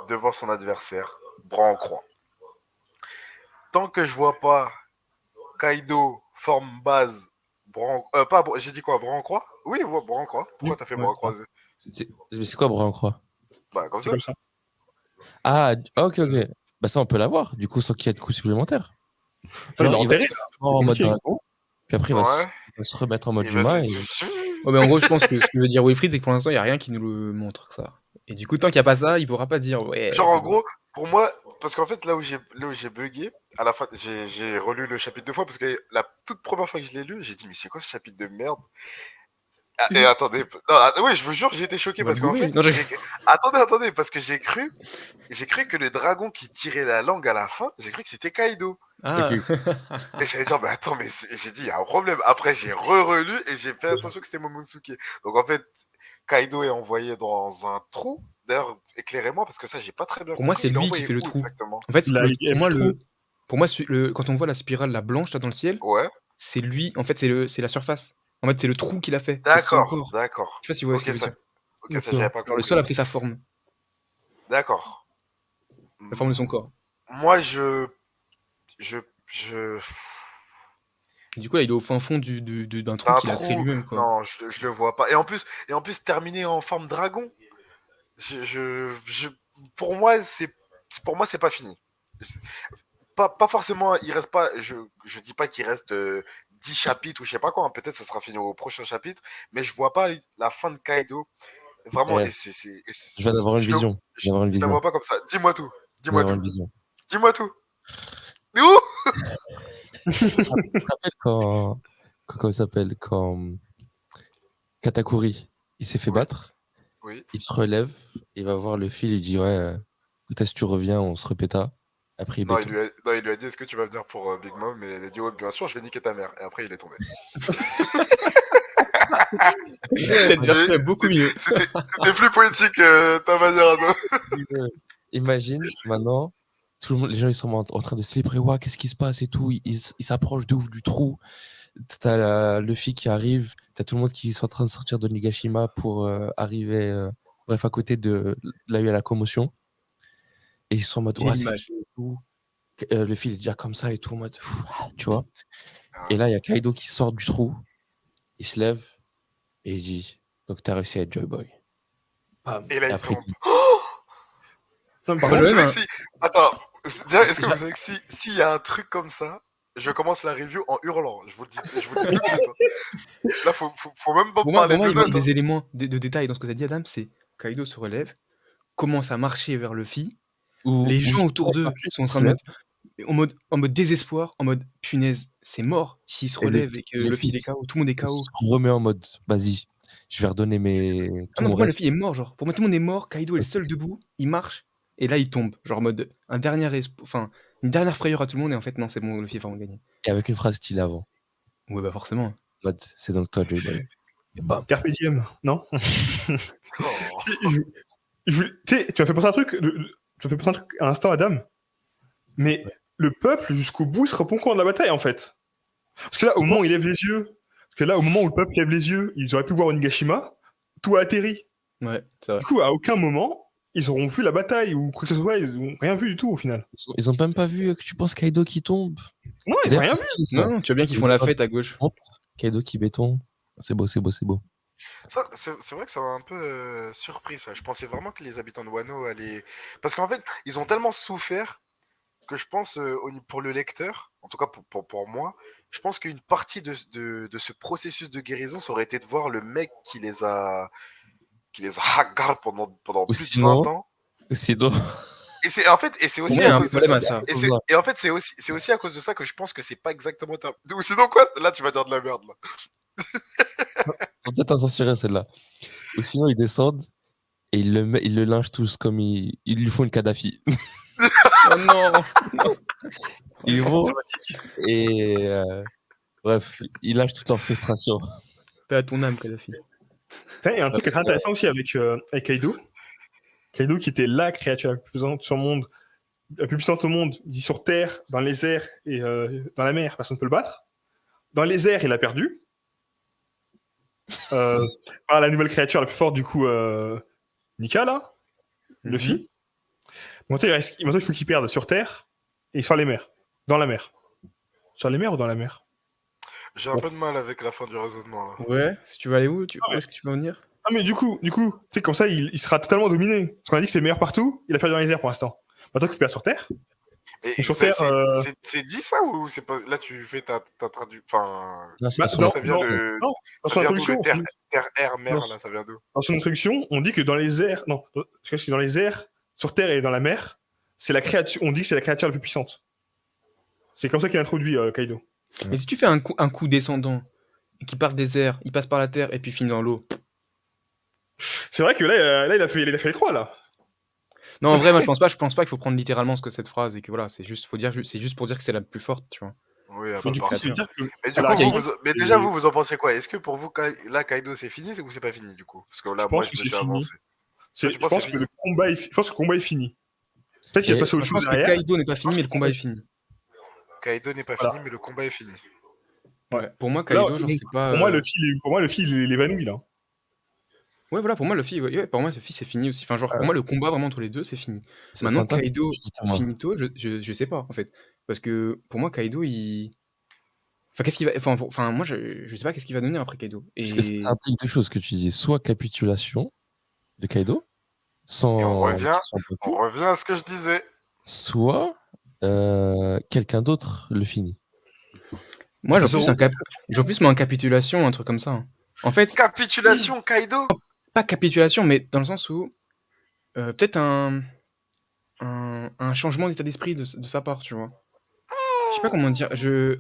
devant son adversaire, bras en croix. Tant que je vois pas Kaido forme base, j'ai dit quoi, bras en croix? Oui, bras en croix. Pourquoi t'as fait bras croisés? Mais c'est quoi bras en croix? Bah comme C'est ça. comme ça. Ah, ok. Bah ça, on peut l'avoir, du coup, sans qu'il y ait de coups supplémentaires. Il Genre, l'a il va enterré, être en mode compliqué. dragon, puis après, il va se remettre en mode Il humain. va Et... Ouais, mais en gros, je pense que ce que veut dire Wilfried, c'est que pour l'instant, il n'y a rien qui nous le montre, ça. Et du coup, tant qu'il n'y a pas ça, il pourra pas dire ouais. Genre c'est en bon. gros, pour moi, parce qu'en fait là où j'ai bugué, à la fin j'ai relu le chapitre 2 fois parce que la toute première fois que je l'ai lu, j'ai dit mais c'est quoi ce chapitre de merde? Ah, et attendez, non, oui, je vous jure, j'ai été choqué On va parce le qu'en goumer. fait, Non, attendez, parce que j'ai cru que le dragon qui tirait la langue à la fin, j'ai cru que c'était Kaido. Ah, Ok. Et j'allais dire, mais attends, j'ai dit, il y a un problème. Après, j'ai relu et j'ai fait attention que c'était Momonosuke. Donc en fait, Kaido est envoyé dans un trou. D'ailleurs, éclairez-moi parce que ça, j'ai pas très bien pour moi, compris. c'est Il est lui qui envoyé fait le où trou. exactement? En fait, Il a- il a pour moi, fait le quand on voit la spirale, la blanche, là, dans le ciel, Ouais, c'est lui. En fait, c'est la surface. En fait, c'est le trou qu'il a fait. C'est son d'accord, corps. d'accord. Je sais pas si vous voyez ce Ok, que je veux dire. ok, ça, j'avais pas Genre, le compris. sol a pris sa forme. D'accord. La forme de son corps. Moi, je, Et du coup, là, il est au fin fond d'un trou un qu'il a créé trou, lui-même, quoi. non, je le vois pas. Et en plus, terminé en forme dragon. Pour moi, c'est pas fini. Pas forcément, il reste pas. Je dis pas qu'il reste 10 chapitres ou je sais pas quoi. Hein, peut-être ça sera fini au prochain chapitre, mais je vois pas la fin de Kaido. Vraiment, Eh, je viens d'avoir une je le- vision. Je viens d'avoir une je la vision. vois pas comme ça. Dis-moi tout. Je viens Dis-moi d'avoir tout. une vision. Dis-moi tout. Où? Tu te rappelles comment ça s'appelle, quand Katakuri, il s'est fait Oui. battre, Oui. il se relève, il va voir le fil, il dit ouais, peut-être si tu reviens, on se répéta. Après, il Non, béton. il lui a dit est-ce que tu vas venir pour Big Mom? Et elle a dit ouais, bien sûr, je vais niquer ta mère. Et après, il est tombé. Cette version est beaucoup mieux. C'était plus poétique ta manière à toi. Imagine, maintenant, tout le monde, les gens, ils sont en train de célébrer, ouais, qu'est-ce qui se passe et tout, ils s'approchent de ouf du trou. T'as Luffy qui arrive, t'as tout le monde qui est en train de sortir de Nigashima pour arriver, bref, à côté de là où il y a la commotion. Et ils sont en mode, Quelle ouais, c'est image. fini et tout. Luffy, il est déjà comme ça et tout, en mode, tu vois. Ah. Et là, il y a Kaido qui sort du trou, il se lève et il dit, donc t'as réussi à être Joy Boy. Bam. Et là, il après, tombe. Non, Par par contre, Vous contre, même, savez que si... Attends, déjà, est-ce que vous savez que s'il y a un truc comme ça, je commence la review en hurlant. Je vous le dis tout de suite. Hein. Là, faut même pas pour parler moi, de il manque notes. des éléments de détails dans ce que tu as dit, Adam. C'est Kaido se relève, commence à marcher vers Luffy. Les gens autour d'eux sont en train de en mode désespoir, en mode punaise, c'est mort. S'il se relève et que Luffy il est KO, tout le monde est Il KO. se remet en mode, vas-y, je vais redonner Ah tout non, mon pour moi, reste. Luffy est mort, genre. Pour moi, tout le monde est mort. Kaido est le seul debout. Il marche. Et là, il tombe. Genre, en mode, une dernière frayeur à tout le monde. Et en fait, non, c'est bon, Luffy est vraiment gagné. Et avec une phrase stylée avant. Ouais, bah, forcément. En mode, c'est donc toi, Joy Boy. Et bam. Carpe diem, non? Oh. Tu sais, tu as fait penser à un truc, tu as fait penser à un truc à l'instant, Adam, mais le peuple, jusqu'au bout, il se répond contre la bataille, en fait. Parce que là, au moment où il lève les yeux, au moment où le peuple lève les yeux, ils auraient pu voir Onigashima, tout a atterri. Ouais, c'est vrai. Du coup, à aucun moment, ils auront vu la bataille ou quoi que ce soit, ils n'ont rien vu du tout, au final. Ils ont même pas vu que tu penses Kaido qui tombe. Non, ils n'ont rien vu. Non, tu vois bien qu'ils font la fête à gauche. Kaido qui béton. C'est beau. Ça, c'est vrai que ça m'a un peu surpris, ça. Je pensais vraiment que les habitants de Wano allaient... Parce qu'en fait, ils ont tellement souffert que je pense, pour le lecteur, en tout cas pour moi, je pense qu'une partie de ce processus de guérison, ça aurait été de voir le mec qui les a hagards pendant plus de 20 ans. Sinon, Et c'est aussi Ouais, à un cause de problème ça. à ça. Et en fait, c'est aussi à cause de ça que je pense que c'est pas exactement ta... Ou sinon quoi? Là, tu vas dire de la merde, là. on peut peut-être censurer celle-là. Ou sinon, ils descendent et ils le lynchent tous comme ils lui font une Kadhafi. Oh non. Ils vont et bref, ils lâchent toute leur frustration. Paix à ton âme, Kadhafi. Il y a un truc qui est très intéressant aussi avec Kaido. Kaido qui était la créature la plus puissante sur le monde la plus puissante au monde, dit sur Terre, dans les airs et dans la mer, personne ne peut le battre. Dans les airs, il a perdu. Par la nouvelle créature la plus forte, du coup, Nika, là, Luffy. Maintenant, il faut qu'il perde sur Terre et sur les mers. Dans la mer. Sur les mers ou dans la mer? J'ai un peu de mal avec la fin du raisonnement, là. Ouais, si tu vas aller où Où est-ce que tu vas venir? Ah, mais du coup, tu sais, comme ça, il sera totalement dominé. Parce qu'on a dit que c'est le meilleur partout, il a perdu dans les airs pour l'instant. Maintenant qu'il perd sur Terre. Et sur Terre, c'est dit ça ou c'est pas. Là, tu fais ta traduction. Enfin. Là, bah, c'est D'où dans- ça vient le. non, dans Ça son vient d'où introduction, le terre, air, mer, Non. là? Ça vient d'où? dans son introduction, on dit que dans les airs, non, parce que dans les airs, sur Terre et dans la mer, c'est la créature, on dit que c'est la créature la plus puissante. C'est comme ça qu'il a introduit Kaido. Mais si tu fais un coup descendant, qui part des airs, il passe par la terre et puis finit dans l'eau. C'est vrai que là il a fait les trois, là. Non, en vrai, moi je pense pas qu'il faut prendre littéralement ce que cette phrase et que voilà, c'est juste pour dire que c'est la plus forte, tu vois. Oui, à Faut part du par coup, ça. c'est dire que Mais du Alors, coup, Kaido, mais déjà, vous en pensez quoi? Est-ce que pour vous, là, Kaido, c'est fini ou c'est pas fini, du coup? Parce que là, Je moi, pense je que me c'est suis fini. avancé. je tu penses pense que que c'est le combat est, je pense que le combat est fini. Peut-être qu'il va Et- passer Moi, autre je chose pense que derrière. Kaido n'est pas fini, mais le combat est fini. Kaido n'est pas Voilà. fini, mais le combat est fini. Ouais. Pour moi, Là, Kaido, genre, c'est pas. Pour moi, Luffy, il évanouit, là. Ouais, voilà, pour moi, Luffy, pour moi, Luffy, c'est fini aussi. Enfin, genre, pour moi, le combat vraiment entre les deux, c'est fini. c'est Maintenant, sympa, Kaido, c'est ce que tu dis, Thomas. finito, je sais pas, en fait. Parce que pour moi, Kaido, il. Enfin, qu'est-ce qu'il va. Enfin, moi, je sais pas qu'est-ce qu'il va devenir après Kaido. Parce que ça implique deux choses que tu dis. Soit capitulation de Kaido, Et on revient, sans on revient à ce que je disais. soit quelqu'un d'autre le finit. Moi, j'en plus, moi, en capitulation, un truc comme ça. Hein. En fait, Capitulation, Kaido? pas capitulation, mais dans le sens où peut-être un changement d'état d'esprit de sa part, tu vois. Je sais pas comment dire.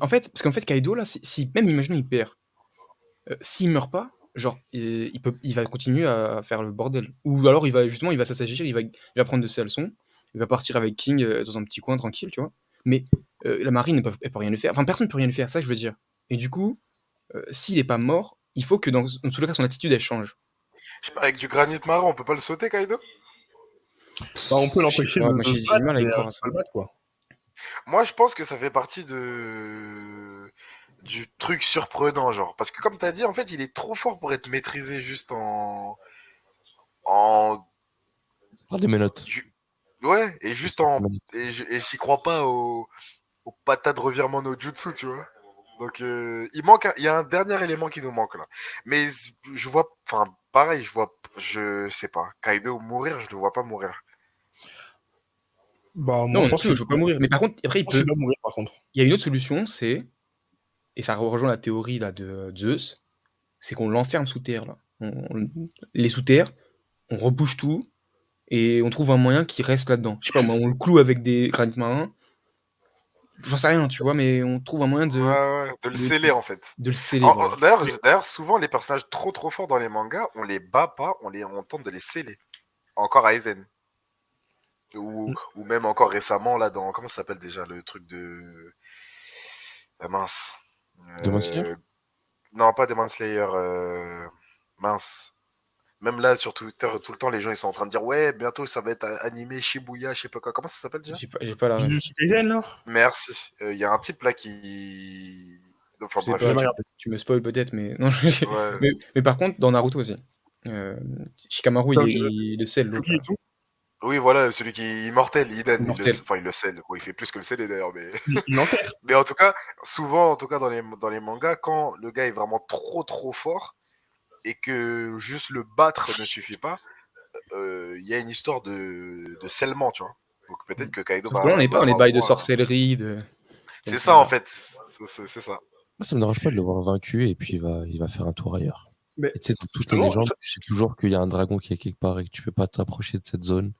En fait, parce qu'en fait, Kaido, là, si même imaginons il perd, s'il meurt pas, genre, il va continuer à faire le bordel. Ou alors, il va s'assagir, il va prendre de ses leçons, il va partir avec King dans un petit coin tranquille, tu vois. Mais la marine, elle peut rien lui faire. Enfin, personne ne peut rien lui faire, ça que je veux dire. Et du coup, s'il est pas mort, il faut que dans tous les cas, son attitude, elle change. Je sais pas, avec du granit marin, on peut pas le sauter, Kaido? Bah, on peut l'empêcher de Moi, j'ai du mal à y croire à ça. le battre, quoi. Moi, je pense que ça fait partie du truc surprenant, genre. Parce que comme t'as dit, en fait, il est trop fort pour être maîtrisé juste en... Prends des menottes. Ouais, et juste et j'y crois pas aux patates de revirement no jutsu, tu vois. Donc, il y a un dernier élément qui nous manque, là. Mais je vois... Enfin, pareil, je sais pas. Kaido mourir, je le vois pas mourir. Bah, moi, Non, je pense je veux pas mourir. Mais par contre, après, je pense qu'il doit mourir, par contre. il y a une autre solution, et ça rejoint la théorie là, de Zeus, c'est qu'on l'enferme sous terre. Là. Les sous terre, on rebouche tout, et on trouve un moyen qui reste là-dedans. Je sais pas, moi, on le cloue avec des granits marins. J'en sais rien, tu vois, mais on trouve un moyen Ouais, de le sceller, en fait. de le sceller. Voilà. D'ailleurs, souvent, les personnages trop forts dans les mangas, on les bat pas, on tente de les sceller. Encore Aizen. Ou même encore récemment, là, dans... Comment ça s'appelle déjà, le truc de... Ah, mince. Demon Slayer Non, pas Demon Slayer. Mince. Même là, sur Twitter, tout le temps, les gens, ils sont en train de dire « Ouais, bientôt, ça va être animé Shibuya, je sais pas quoi. » Comment ça s'appelle déjà? J'ai pas la... Jujutsu Kaisen, là. Merci. Il y a un type, là, qui... Enfin, Je sais bref. pas, tu me spoil peut-être, mais... Non, Ouais. mais par contre, dans Naruto aussi, Shikamaru, il le scelle, l'autre. Fuki et tout. Oui, voilà, celui qui est immortel, Iden, Immortel. il le scelle. Bon, il fait plus que le sceller d'ailleurs, mais... Il l'enterre. mais en tout cas, souvent, en tout cas, dans les mangas, quand le gars est vraiment trop fort, et que juste le battre ne suffit pas, il y a une histoire de scellement, tu vois. Donc peut-être que Kaido Sauf que là, on n'est pas dans les bails de sorcellerie, C'est ça, en fait. C'est ça. Moi, ça me dérange pas de le voir vaincu et puis il va faire un tour ailleurs. Mais Et tu sais, dans toutes les justement, légendes, tu sais toujours qu'il y a un dragon qui est quelque part et que tu peux pas t'approcher de cette zone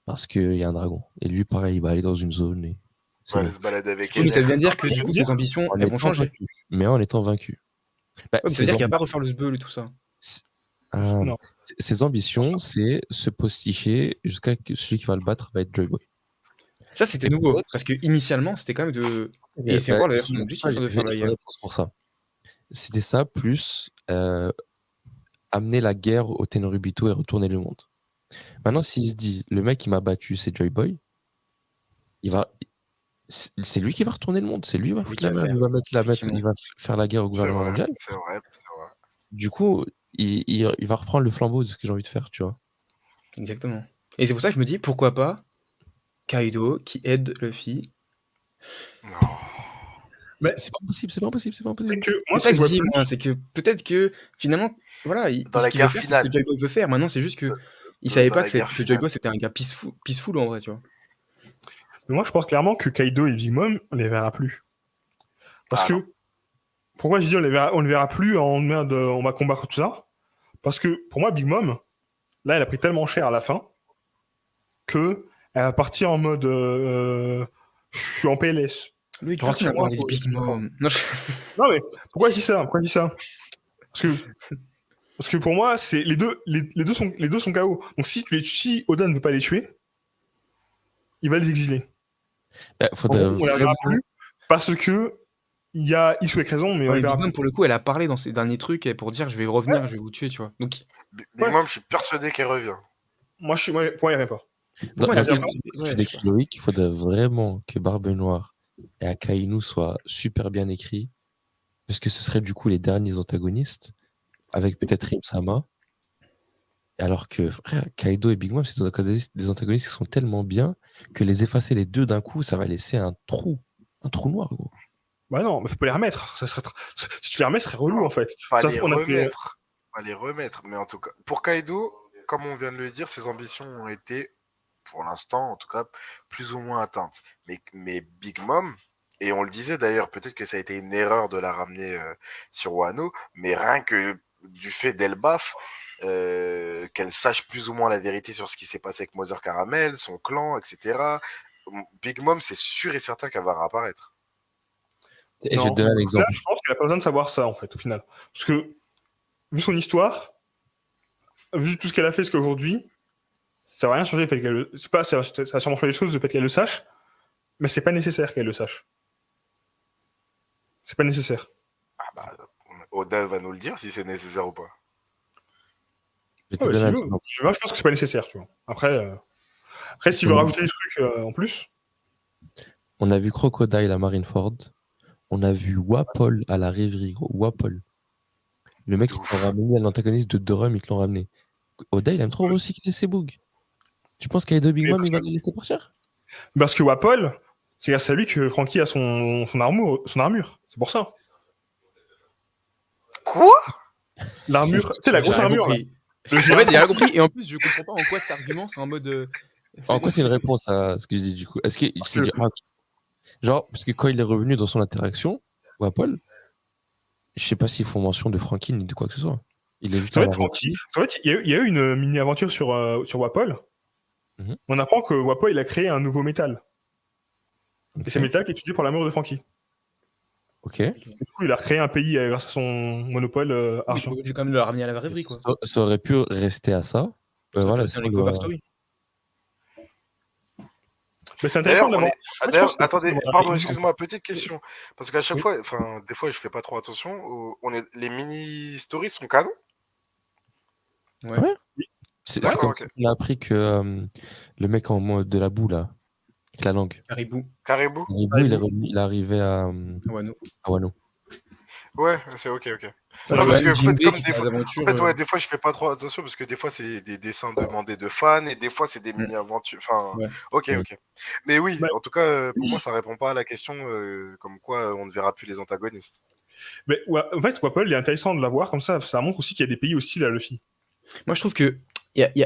parce qu'il y a un dragon. Et lui, pareil, il va aller dans une zone et Il va aller se balader avec Oui, mais ça Ener. veut bien dire que du coup, ses ambitions, elles vont changer. Mais en étant vaincu. Bah, Ouais, ça veut dire qu'il va pas refaire le sbeul et tout ça. Non. Ses ambitions, c'est se posticher jusqu'à que celui qui va le battre va être Joy Boy. Ça, c'était Et nouveau, peut-être- parce que initialement, c'était quand même de... Et c'est quoi d'ailleurs son objectif de faire la guerre? pour ça. C'était ça, plus amener la guerre au Tenryubito et retourner le monde. Maintenant, s'il se dit, le mec qui m'a battu, c'est Joy Boy, il va, c'est lui qui va retourner le monde, c'est lui qui va C'est lui foutre qui la va merde, faire, il va faire la guerre au C'est gouvernement vrai, mondial. c'est vrai, c'est vrai. Du coup, il va reprendre le flambeau de ce que j'ai envie de faire, tu vois. exactement. Et c'est pour ça que je me dis, pourquoi pas Kaido qui aide Luffy. Non. Mais C'est pas possible, c'est pas possible, c'est pas c'est possible. que moi, C'est ce ça que que je je vois dis, plus, moi, c'est que peut-être que finalement, voilà, Dans ce la qu'il veut guerre faire, c'est ce que finale. Joy Boy veut faire. Maintenant, c'est juste que il savait Dans pas la guerre que Joy finale. Boy c'était un gars peaceful en vrai, tu vois. mais moi, je pense clairement que Kaido et Big Mom, on les verra plus. Parce Ah non. que, pourquoi je dis on les verra plus en mode on va combattre tout ça? Parce que, pour moi, Big Mom, là, elle a pris tellement cher à la fin que elle va partir en mode je suis en PLS. Loïc, Je rentre personne chez n'a moi. parlé de Big Mom. Non, Non, mais pourquoi je dis ça? Pourquoi je dis ça? Parce que, parce que pour moi, c'est les deux sont KO. Donc si Oda ne veut pas les tuer, il va les exiler. En Faudrait gros, on les verra vraiment. plus parce que il y a X ou Y raison, mais on ouais, les mais Big verra Mom, plus. pour le coup, elle a parlé dans ses derniers trucs pour dire je vais revenir, je vais vous tuer, tu vois. Donc, Big Ouais. Mom, je suis persuadé qu'elle revient. Moi, pour moi, il n'y a pas. pour moi, Dans elle a le pas. cas que Ouais, tu je sais décris, pas. Loïc, il faudrait vraiment que Barbe Noire et Akainu soient super bien écrits, parce que ce seraient du coup les derniers antagonistes, avec peut-être Rim-sama, alors que, frère, Kaido et Big Mom, c'est des antagonistes qui sont tellement bien que les effacer les deux d'un coup, ça va laisser un trou noir, gros. Bah non, mais faut pas les remettre. Si tu les remets, ce serait relou Non, en fait. pas Ça, les on a fait. remettre. Pas les remettre. Mais en tout cas, pour Kaido, comme on vient de le dire, ses ambitions ont été, pour l'instant, en tout cas, plus ou moins atteintes. Mais Big Mom, et on le disait d'ailleurs, peut-être que ça a été une erreur de la ramener sur Wano, mais rien que du fait d'Elbaf, qu'elle sache plus ou moins la vérité sur ce qui s'est passé avec Mother Caramel, son clan, etc. Big Mom, c'est sûr et certain qu'elle va réapparaître. Et je vais Non, te donner un là, exemple. je pense qu'elle a pas besoin de savoir ça en fait, au final. Parce que, vu son histoire, vu tout ce qu'elle a fait jusqu'à aujourd'hui, ça va rien changer le fait qu'elle le. C'est pas, ça va sûrement changer les choses le fait qu'elle le sache, mais c'est pas nécessaire qu'elle le sache. C'est pas nécessaire. Ah bah, Oda va nous le dire si c'est nécessaire ou pas. Je vais Ah te bah, donner s'il un veut. exemple. Moi, je pense que c'est pas nécessaire, tu vois. Après s'il veut rajouter des trucs en plus. On a vu Crocodile à Marineford. On a vu Wapol à la rêverie, gros. Wapol. Le mec, De ils te l'ont ouf. ramené, l'antagoniste de Drum, ils te l'ont ramené. Oda, il aime trop recycler ses bugs. Tu penses qu'Aido Big Mais Mom, il va les laisser partir? parce que Wapol, c'est grâce à lui que Frankie a son armure. C'est pour ça. Quoi? L'armure, tu sais, la J'ai grosse rien armure là. compris. Le En géant. fait, j'ai rien compris. Et en plus, je comprends pas en quoi cet argument, c'est en mode. En quoi c'est une réponse à ce que je dis du coup? Est-ce qu'il s'est dit, ah, genre, parce que quand il est revenu dans son interaction, Wapol, je sais pas s'ils font mention de Frankie ni de quoi que ce soit. Il est juste En à fait, la Frankie, rêverie. en fait, il y a eu une mini-aventure sur Wapol. Mhm. On apprend que Wapol, il a créé un nouveau métal. Et c'est Ok. le métal qui est utilisé pour l'armure de Frankie. Ok. Et du coup, il a créé un pays grâce à son monopole Mais tu argent. peux quand même le ramener à la vraie vie, quoi. Ça aurait pu rester à ça. Ça aurait pu Voilà, rester si dans on les doit- cover story. Mais c'est intéressant D'ailleurs, d'avoir. d'ailleurs, attendez, pardon, Oui. excuse-moi, petite question. Parce qu'à chaque fois, enfin, des fois, je fais pas trop attention. Les mini-stories sont canons. Ouais. Ouais. C'est Ouais. c'est comme D'accord, ça ok. qu'on a appris que le mec en mode de la boue, là, avec la langue. Caribou. Caribou. Haribo, il est arrivé Wano. à Wano. Ouais, c'est ok, ok. Enfin, Non, parce Johan que, en fait, Jinbei comme qui des fait fois, des en aventures. fait, ouais, des fois, je fais pas trop attention parce que des fois, c'est des dessins demandés de fans et des fois, c'est des mini-aventures. Enfin, Ouais. ok, Mm. ok. Mais oui, Ouais. en tout cas, pour moi, ça répond pas à la question comme quoi on ne verra plus les antagonistes. Mais en fait, Wapol, il est intéressant de l'avoir comme ça montre aussi qu'il y a des pays hostiles à Luffy. Moi, je trouve que,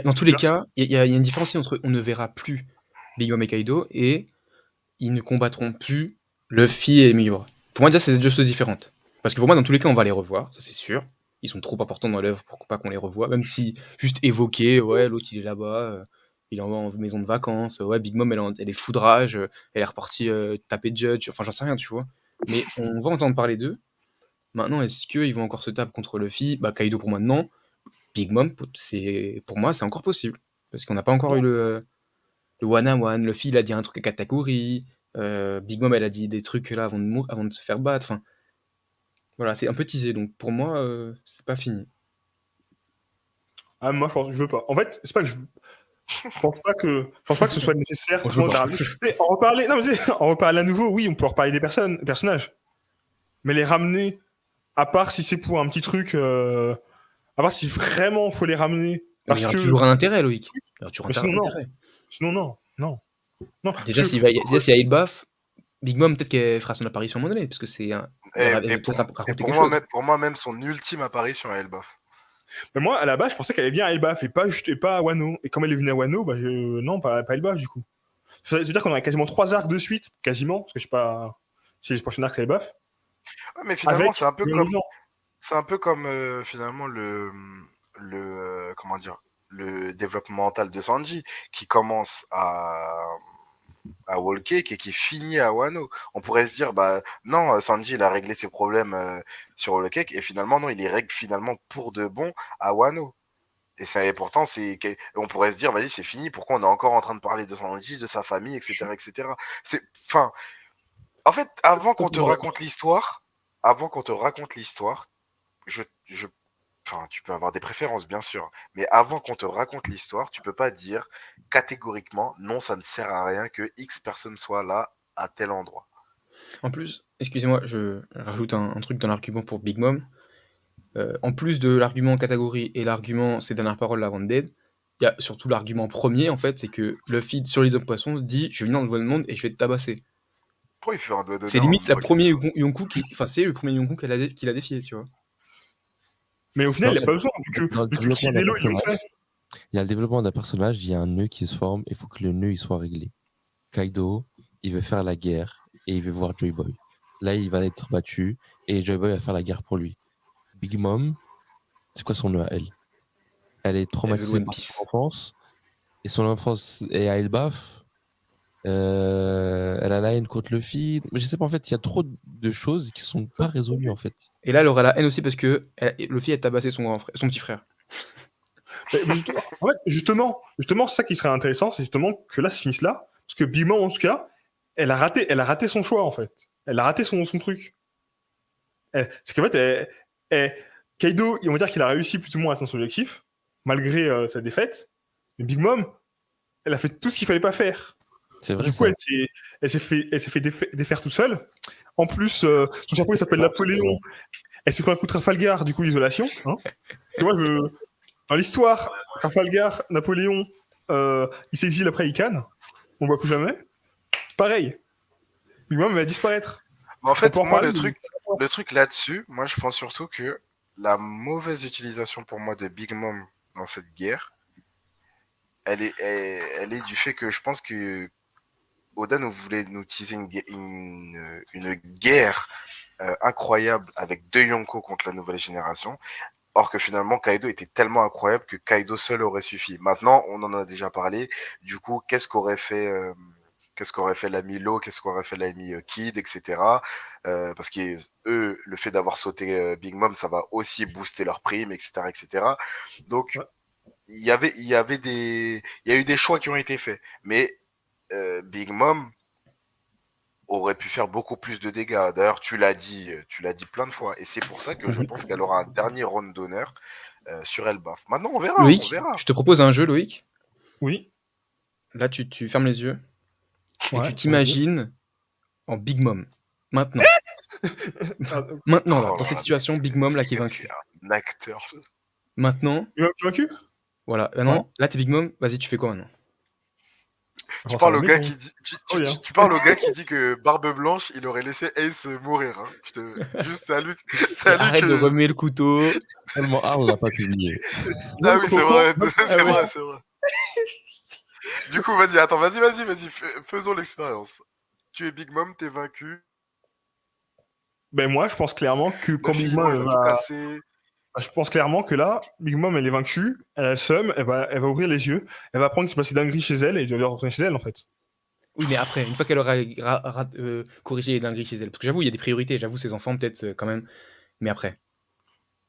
dans tous les cas, il y a une différence entre on ne verra plus Big Mom et Kaido et ils ne combattront plus Luffy et Miura. Pour moi, déjà, c'est deux choses différentes. Parce que pour moi, dans tous les cas, on va les revoir, ça c'est sûr. Ils sont trop importants dans l'œuvre pour pas qu'on les revoie. Même si juste évoquer, ouais, l'autre il est là-bas, il est en maison de vacances, ouais, Big Mom elle est foudrage, elle est repartie taper Judge, enfin j'en sais rien, tu vois. Mais on va entendre parler d'eux. Maintenant, est-ce qu'ils vont encore se taper contre Luffy? Bah, Kaido pour moi, non. Big Mom, pour moi, c'est encore possible. Parce qu'on n'a pas encore eu le one-on-one. Luffy, il a dit un truc à Katakuri. Big Mom, elle a dit des trucs là avant de se faire battre. Enfin, voilà, c'est un peu teasé. Donc pour moi, c'est pas fini. Ah, moi, je veux pas. En fait, c'est pas que je. Je pense pas que ce soit nécessaire. On joue pas. Mais en reparler à nouveau, oui, on peut reparler des personnages. Mais les ramener, à part si c'est pour un petit truc, à part si vraiment faut les ramener. Mais il y aura toujours un intérêt, Loïc. Il y aura toujours un intérêt. Sinon, non. Déjà, s'il y a Elbaf, Big Mom, peut-être qu'elle fera son apparition à un moment donné, parce que c'est un. Pour moi, même son ultime apparition à Elbaf. Mais moi, à la base, je pensais qu'elle allait bien à Elbaf et pas à Wano. Et comme elle est venue à Wano, non, pas Elbaf du coup. Ça veut dire qu'on a quasiment 3 arcs de suite, quasiment, parce que je sais pas si les prochains arcs c'est Elbaf. Ouais, mais finalement, c'est un peu comme finalement comment dire, le développement mental de Sanji qui commence à Whole Cake et qui finit à Wano. On pourrait se dire, non, Sanji, il a réglé ses problèmes sur Whole Cake et finalement, non, il les règle finalement pour de bon à Wano. Et pourtant, on pourrait se dire, vas-y, c'est fini, pourquoi on est encore en train de parler de Sanji, de sa famille, etc., etc. En fait, avant qu'on te raconte l'histoire, tu peux avoir des préférences, bien sûr, mais avant qu'on te raconte l'histoire, tu peux pas dire catégoriquement, non, ça ne sert à rien que X personne soit là, à tel endroit. En plus, excusez-moi, je rajoute un truc dans l'argument pour Big Mom. En plus de l'argument catégorie et l'argument ses dernières paroles avant Dead, il y a surtout l'argument premier, en fait, c'est que Luffy, sur les hommes poissons, dit « Je vais venir dans le monde et je vais te tabasser ». Pourquoi il fait un doigt d'honneur? C'est limite le premier Yonkou qu'il a défié, tu vois. Mais au final, il n'y a pas besoin, vu que Kidelo, ils l'ont fait. Il y a le développement d'un personnage, il y a un nœud qui se forme, il faut que le nœud il soit réglé. Kaido, il veut faire la guerre et il veut voir Joy Boy. Là, il va être battu et Joy Boy va faire la guerre pour lui. Big Mom, c'est quoi son nœud à elle? Elle est traumatisée par son enfance et son enfance est à Elbaf. Elle a la haine contre Luffy. Je sais pas, en fait, il y a trop de choses qui sont pas résolues en fait. Et là, elle aura la haine aussi parce que Luffy a tabassé son petit frère. Mais justement, c'est ça qui serait intéressant, c'est justement que là, ça finisse là, parce que Big Mom, en tout cas, elle a raté son choix, en fait. Elle a raté son truc. C'est qu'en fait, Kaido, on va dire qu'il a réussi plus ou moins à atteindre son objectif, malgré sa défaite, mais Big Mom, elle a fait tout ce qu'il fallait pas faire. C'est vrai. Du coup, elle s'est fait défaire toute seule. En plus, son chapeau, il s'appelle Napoléon. Elle s'est pris un coup de Trafalgar, du coup, isolation. Hein. Et moi, dans l'histoire, Trafalgar, Napoléon, il s'exile après il canne. On voit plus jamais. Pareil. Big Mom va disparaître. En fait, moi, le truc là-dessus, moi, je pense surtout que la mauvaise utilisation pour moi de Big Mom dans cette guerre, elle est du fait que je pense que Oda nous voulait nous teaser une guerre incroyable avec 2 Yonko contre la nouvelle génération. Or que finalement, Kaido était tellement incroyable que Kaido seul aurait suffi. Maintenant, on en a déjà parlé. Du coup, qu'est-ce qu'aurait fait l'ami Law, qu'est-ce qu'aurait fait l'ami Kid, etc. Parce que eux, le fait d'avoir sauté Big Mom, ça va aussi booster leur prime, etc., etc. Donc, il y a eu des choix qui ont été faits. Mais Big Mom aurait pu faire beaucoup plus de dégâts. D'ailleurs, tu l'as dit plein de fois. Et c'est pour ça que je pense qu'elle aura un dernier round d'honneur sur Elbaf. Maintenant, on verra. Loïc, je te propose un jeu, Loïc. Oui. Là, tu fermes les yeux et tu t'imagines en Big Mom. Maintenant. Maintenant, là, dans cette situation, Big Mom, là, qui est vaincu. C'est un acteur. Big Maintenant. Mom qui est vaincu? Voilà. Maintenant, là, t'es Big Mom. Vas-y, tu fais quoi maintenant? Tu parles au gars qui dit, tu parles au gars qui dit que Barbe Blanche, il aurait laissé Ace mourir. Hein. Juste, c'est à lui. Arrête de remuer le couteau. Tellement on l'a pas publié. Ah oui, c'est vrai. C'est vrai. Du coup, vas-y, faisons l'expérience. Tu es Big Mom, t'es vaincu. Ben moi, je pense clairement que quand Big Mom va... Je pense clairement que là, Big Mom, elle est vaincue, elle a le seum, elle va ouvrir les yeux, elle va apprendre qu'il s'est passé dinguerie chez elle et elle va retourner chez elle, en fait. Oui, mais après, une fois qu'elle aura corrigé les dingueries chez elle, parce que j'avoue, il y a des priorités, j'avoue, ses enfants, peut-être, quand même, mais après.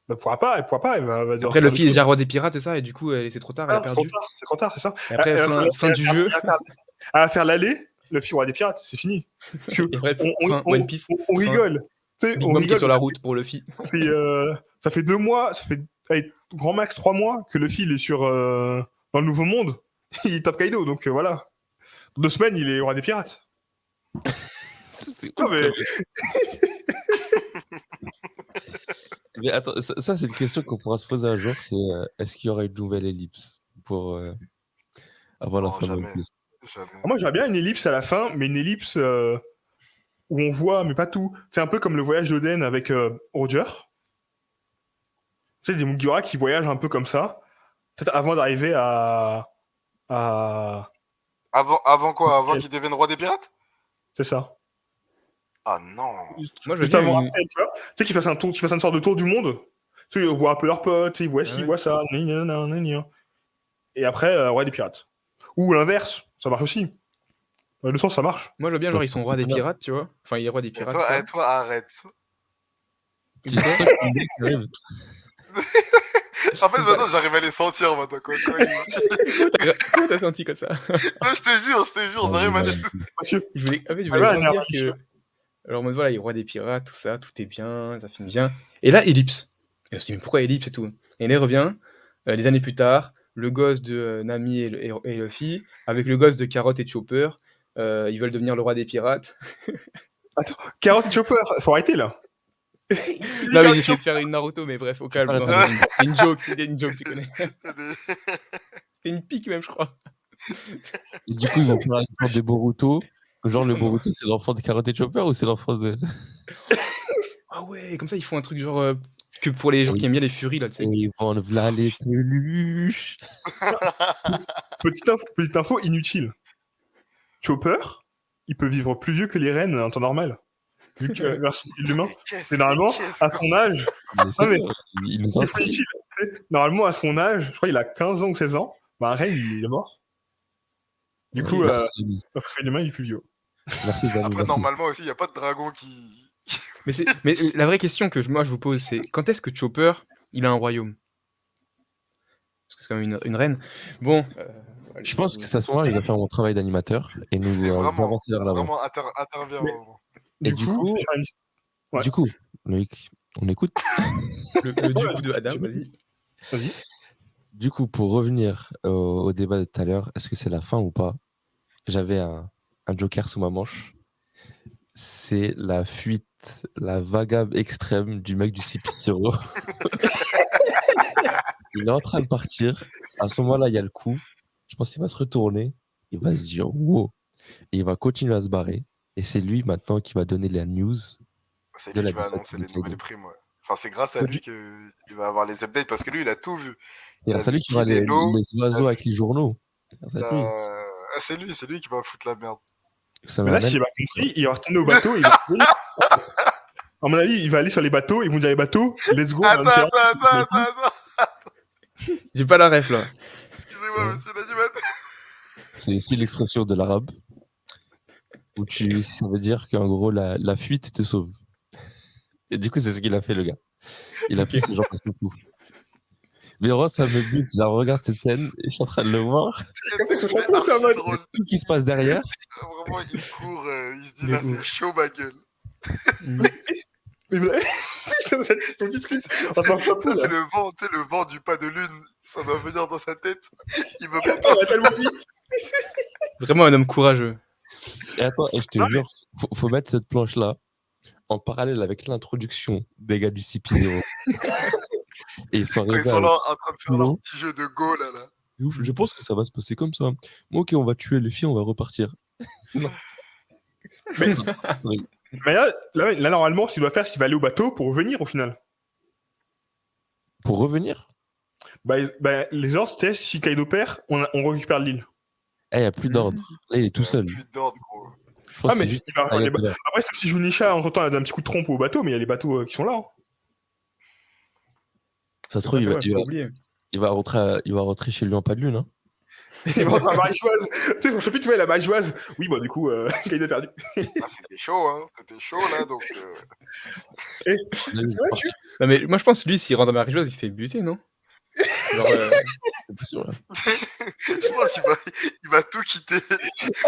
Elle pourra pas, elle va dire... Après, Luffy est déjà roi des pirates et ça, et du coup, c'est trop tard, elle a perdu. C'est trop tard, c'est ça. Et après, fin du jeu... Elle va faire l'aller, Luffy roi des pirates, c'est fini. Et après, One Piece... On rigole. Big Mom qui est sur la route pour Luffy. Ça fait 2 mois, ça fait grand max 3 mois que Luffy il est dans le Nouveau Monde. il tape Kaido, donc voilà. Dans 2 semaines, il est roi des pirates. C'est Non, ouf, mais... quand même. Mais attends, ça, c'est une question qu'on pourra se poser un jour, c'est est-ce qu'il y aura une nouvelle ellipse pour avoir la Non, fin de One jamais. Piece? Jamais. Moi, j'aurais bien une ellipse à la fin, mais une ellipse où on voit, mais pas tout. C'est un peu comme le voyage d'Oden avec Roger. Tu sais, des Mugiwara qui voyagent un peu comme ça, peut-être avant d'arriver à... Avant quoi? Avant qu'il devienne roi des pirates? C'est ça. Ah non. Moi, je veux Juste bien avant une... Rastel, tu vois. Tu sais, qu'ils fassent une sorte de tour du monde. Tu sais, on voit un peu leurs potes, ils voient ci, ils voient ça. Et après, roi des pirates. Ou l'inverse, ça marche aussi. Dans les deux sens, ça marche. Moi, je veux bien, genre, ils sont rois des pirates, tu vois. Enfin, il est roi des Et pirates. toi, ça. et toi, arrête. C'est pour ça que le mec arrive. En fait, maintenant, j'arrive à les sentir, maintenant. Comment t'as senti comme ça? Non, je te jure, j'arrive à les... Monsieur. En fait, je Ah voulais ouais, vraiment dire que... Alors, en mode, voilà, il est roi des pirates, tout ça, tout est bien, ça filme bien. Et là, Ellipse. Et on se dit, mais pourquoi Ellipse et tout? Et là, il revient, des années plus tard, le gosse de Nami et Luffy, avec le gosse de Carotte et Chopper, ils veulent devenir le roi des pirates. Attends, Carotte et Chopper, faut arrêter là. Non, mais j'ai essayé de faire une Naruto, mais bref, au calme. Arrête, Non, arrête. c'était une joke, tu connais. C'était une pique même, je crois. Et du coup, ils vont faire une sorte de Boruto. Genre, le Boruto, c'est l'enfant de Carotte et Chopper ou c'est l'enfant de. Ah ouais, comme ça, ils font un truc genre... que pour les gens qui aiment bien les furies, là, tu sais. Et ils vont v'là les peluches. Petite info inutile. Chopper, il peut vivre plus vieux que les reines en temps normal. Vu que version l'humain. Mais normalement, à son âge, Mais c'est mais- vrai, il nous c'est instruit. inutile. Normalement, à son âge, je crois qu'il a 15 ans ou 16 ans, bah un reine, il est mort. Du coup, Merci, Jamy. parce que l'humain, il est plus vieux. Merci, Jamy, Après, merci. normalement aussi, il n'y a pas de dragon qui... Mais la vraie question que moi je vous pose, c'est quand est-ce que Chopper, il a un royaume? Parce que c'est quand même une reine. Bon. Je pense que c'est à ce moment-là, il va faire mon travail d'animateur et nous C'est vraiment, avancer vers l'avant. vraiment intervient. Mais- vraiment. Et du coup, je vais faire une- Ouais. Du coup, Loïc, on écoute. Le du coup de Adam, vas-y. Vas-y. Du coup, pour revenir au débat de tout à l'heure, est-ce que c'est la fin ou pas? J'avais un joker sous ma manche. C'est la fuite, la vagable extrême du mec du Cipicero. Il est en train de partir. À ce moment-là, il y a le coup. Je pense qu'il va se retourner. Il va se dire wow. Et il va continuer à se barrer. Et c'est lui maintenant qui va donner la news. C'est de lui la qui va défaite annoncer de les nouvelles Kaido. primes. Ouais. Enfin, c'est grâce à lui qu'il va avoir les updates parce que lui, il a tout vu. Et Il a c'est lui vu qui va les Kidelo, oiseaux avec les journaux. C'est lui. Ah, c'est lui qui va foutre la merde. Ça Mais là, m'amène- si j'ai pas compris, il va retourner au bateau. Il va... À mon avis, il va aller sur les bateaux. Ils vont dire les bateaux, let's go. on va Attends, le faire. J'ai pas la ref là. Excusez-moi, Ouais. monsieur l'animateur. C'est ici l'expression de l'arabe. Où ça veut dire qu'en gros, la fuite te sauve. Et du coup, c'est ce qu'il a fait, le gars. Il a pris ses gens par son cou. Mais Ross, ça me bute. Je regarde cette scène et je suis en train de le voir. C'est en mode- drôle. Tout qui se passe derrière. Vraiment, il court, il se dit De là, ouf. c'est chaud ma gueule. Mais c'est dans cette question discrète. Enfin, chapeau, Ça, c'est là. le vent, tu sais, le vent du pas de lune. Ça va venir dans sa tête. Il veut pas Ça va passer. tellement vite. Vraiment un homme courageux. Et attends, et je te jure, faut mettre cette planche-là en parallèle avec l'introduction des gars du CP0. Et ils sont Quand ils arrivés sont avec là en train de faire leur Non. petit jeu de go là. Ouf, je pense que ça va se passer comme ça. Bon, ok, on va tuer les filles, on va repartir. Mais là, normalement, ce qu'il doit faire, c'est qu'il va aller au bateau pour revenir au final. Pour revenir, Les ordres, c'était si Kaido perd, on récupère l'île. il n'y a plus d'ordre. Là, il est tout seul. Plus d'ordre, gros. Je pense Ah, que mais c'est juste il va avoir ça, les il y a plus Après, si Junisha, entre-temps, elle a un petit coup de trompe au bateau, mais il y a les bateaux qui sont là. Hein. Ça se trouve, Ouais, il c'est va, vrai, faut pas oublier. il va rentrer chez lui en pas de lune. Hein. Il va rentrer à Marie-Joise. Tu sais, je sais plus, tu vois, la Marie-Joise. Oui, bon, du coup, Kaido a perdu. Ah, c'était chaud, hein. C'était chaud là, donc. Là, C'est il- vrai, tu Non, mais moi je pense que lui, s'il rentre dans Marie-Joise, il se fait buter, non? Genre, c'est possible, ouais. Je pense qu'il va tout quitter.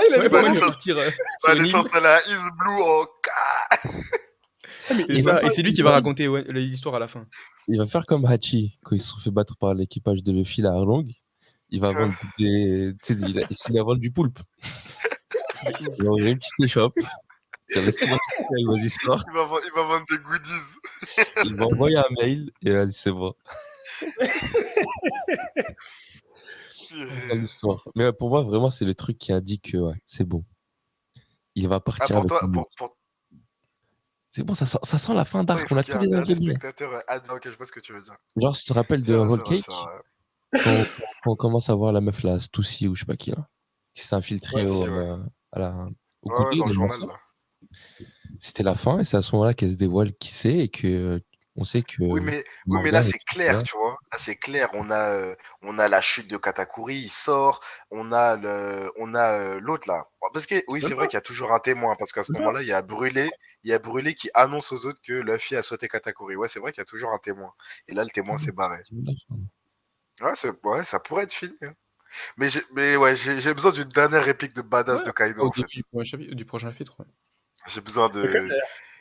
il va va aller partir Il va sur une aller île. s'installer à East Blue en. C'est il ça, va et pas- c'est lui qui va raconter l'histoire à la fin. Il va faire comme Hachi quand ils se sont fait battre par l'équipage de Luffy, la Arlong. il va vendre des. Tu sais, il s'est mis à vendre du poulpe. Il va ouvrir une petite échoppe. Laissez-moi avec vos histoires. Il va vendre des goodies. Il va envoyer un mail et vas-y, c'est bon. L'histoire. Mais pour moi, vraiment, c'est le truc qui indique que ouais, c'est bon. Il va partir pour avec toi, une... C'est bon, ça sent la fin d'arc. On a tous les ingrédients. Ok, je vois ce que tu veux dire. Genre, tu te rappelles de Roll Cake quand on commence à voir la meuf là, Stussy ou je sais pas qui là, qui s'est infiltrée au goûter dans le de journal Mansa. là. C'était la fin et c'est à ce moment-là qu'elle se dévoile qui c'est et que on sait que. Oui, mais là c'est clair, tu vois. Là c'est clair. On a la chute de Katakuri, il sort. On a l'autre là. Parce que oui, c'est vrai qu'il y a toujours un témoin parce qu'à ce moment-là, il y a Brûlé qui annonce aux autres que Luffy a sauté Katakuri. Ouais, c'est vrai qu'il y a toujours un témoin. Et là, le témoin s'est barré. Ouais, ça pourrait être fini. Hein. Mais j'ai besoin d'une dernière réplique de badass de Kaido en fait. Du prochain chapitre. Ouais. J'ai besoin d'une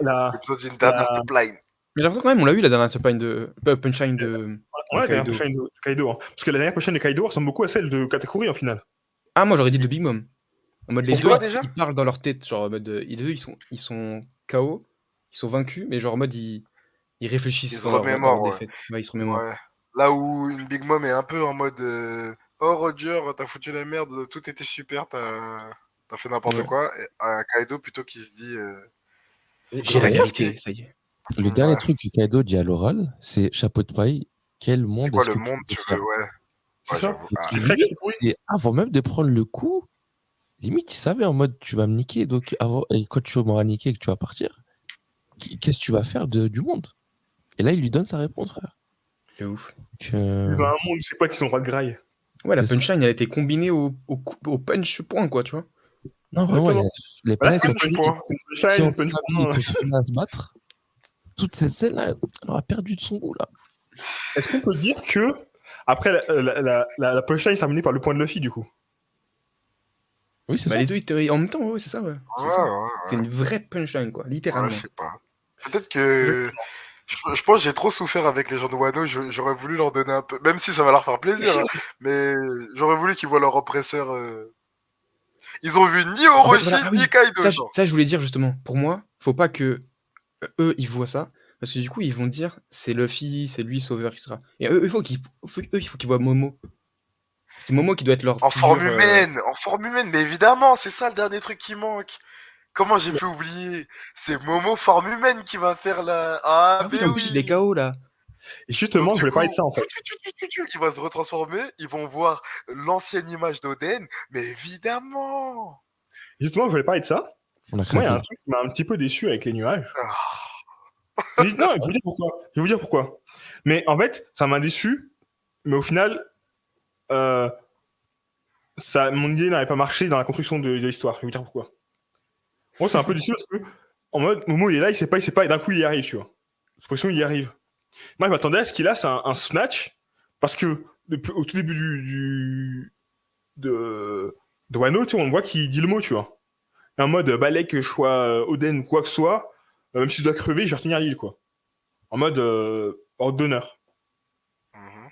dernière pipeline. Mais j'ai l'impression quand même, on l'a eu la dernière punchline de la dernière punchline de Kaido. Hein. Parce que la dernière punchline de Kaido ressemble beaucoup à celle de Katakuri en final. Ah, moi j'aurais dit de Big Mom. En mode les deux, déjà ils parlent dans leur tête. Genre en mode, les deux, ils sont KO, ils sont vaincus, mais genre en mode, ils réfléchissent. Ils se remémorent. Ouais, ils se remémorent. Ouais. Là où une Big Mom est un peu en mode oh Roger, t'as foutu la merde, tout était super, t'as fait n'importe quoi. Et un Kaido plutôt qui se dit j'ai la vérité, ça y est. Le dernier truc que Kaido dit à l'oral, c'est chapeau de paille, quel monde c'est quoi le monde tu veux, ouais. C'est ça. Avant même de prendre le coup, limite il savait en mode tu vas me niquer, donc avant, et quand tu m'auras niqué et que tu vas partir, qu'est-ce que tu vas faire du monde? Et là il lui donne sa réponse, frère. C'est ouf. Il va à un monde, c'est pas qu'ils ont droit de graille. Ouais, la punchline, elle a été combinée au punch point, quoi, tu vois. Non, vraiment, les planètes sont si on peut se battre, toute cette scène-là, elle aura perdu de son goût, là. Est-ce qu'on peut dire que, après, la punchline s'est amenée par le point de Luffy, du coup? Oui, c'est ça. Les deux étaient en même temps, ouais, c'est ça, ouais. C'est une vraie punchline, quoi, littéralement. Ouais, je sais pas. Peut-être que... Je pense que j'ai trop souffert avec les gens de Wano, j'aurais voulu leur donner un peu, même si ça va leur faire plaisir, hein, mais j'aurais voulu qu'ils voient leur oppresseur. Ils ont vu ni Orochi ni Kaido. Ça, je voulais dire justement, pour moi, faut pas que eux ils voient ça, parce que du coup ils vont dire c'est Luffy, c'est lui sauveur, etc. Et eux, il faut qu'ils voient Momo. C'est Momo qui doit être leur en forme humaine, mais évidemment, c'est ça le dernier truc qui manque. Comment j'ai pu oublier? C'est Momo forme humaine qui va faire la... Ah oui, en plus il est KO là. Et justement, je voulais parler de ça en fait. Qui va se retransformer, ils vont voir l'ancienne image d'Oden, mais évidemment. Justement, je voulais parler de ça. Moi, il y a un truc qui m'a un petit peu déçu avec les nuages. Non, je vais vous dire pourquoi. Mais en fait, ça m'a déçu, mais au final, mon idée n'avait pas marché dans la construction de l'histoire. Je vais vous dire pourquoi. Moi, c'est un peu déçu parce que, en mode, Momo, il est là, il sait pas, et d'un coup, il y arrive, tu vois. Cette pression, il y arrive. Moi, je m'attendais à ce qu'il a, c'est un snatch, parce que, au tout début de Wano, tu sais, on voit qu'il dit le mot, tu vois. En mode, balai que je sois Oden ou quoi que ce soit, même si je dois crever, je vais retenir l'île, quoi. En mode, ordre d'honneur.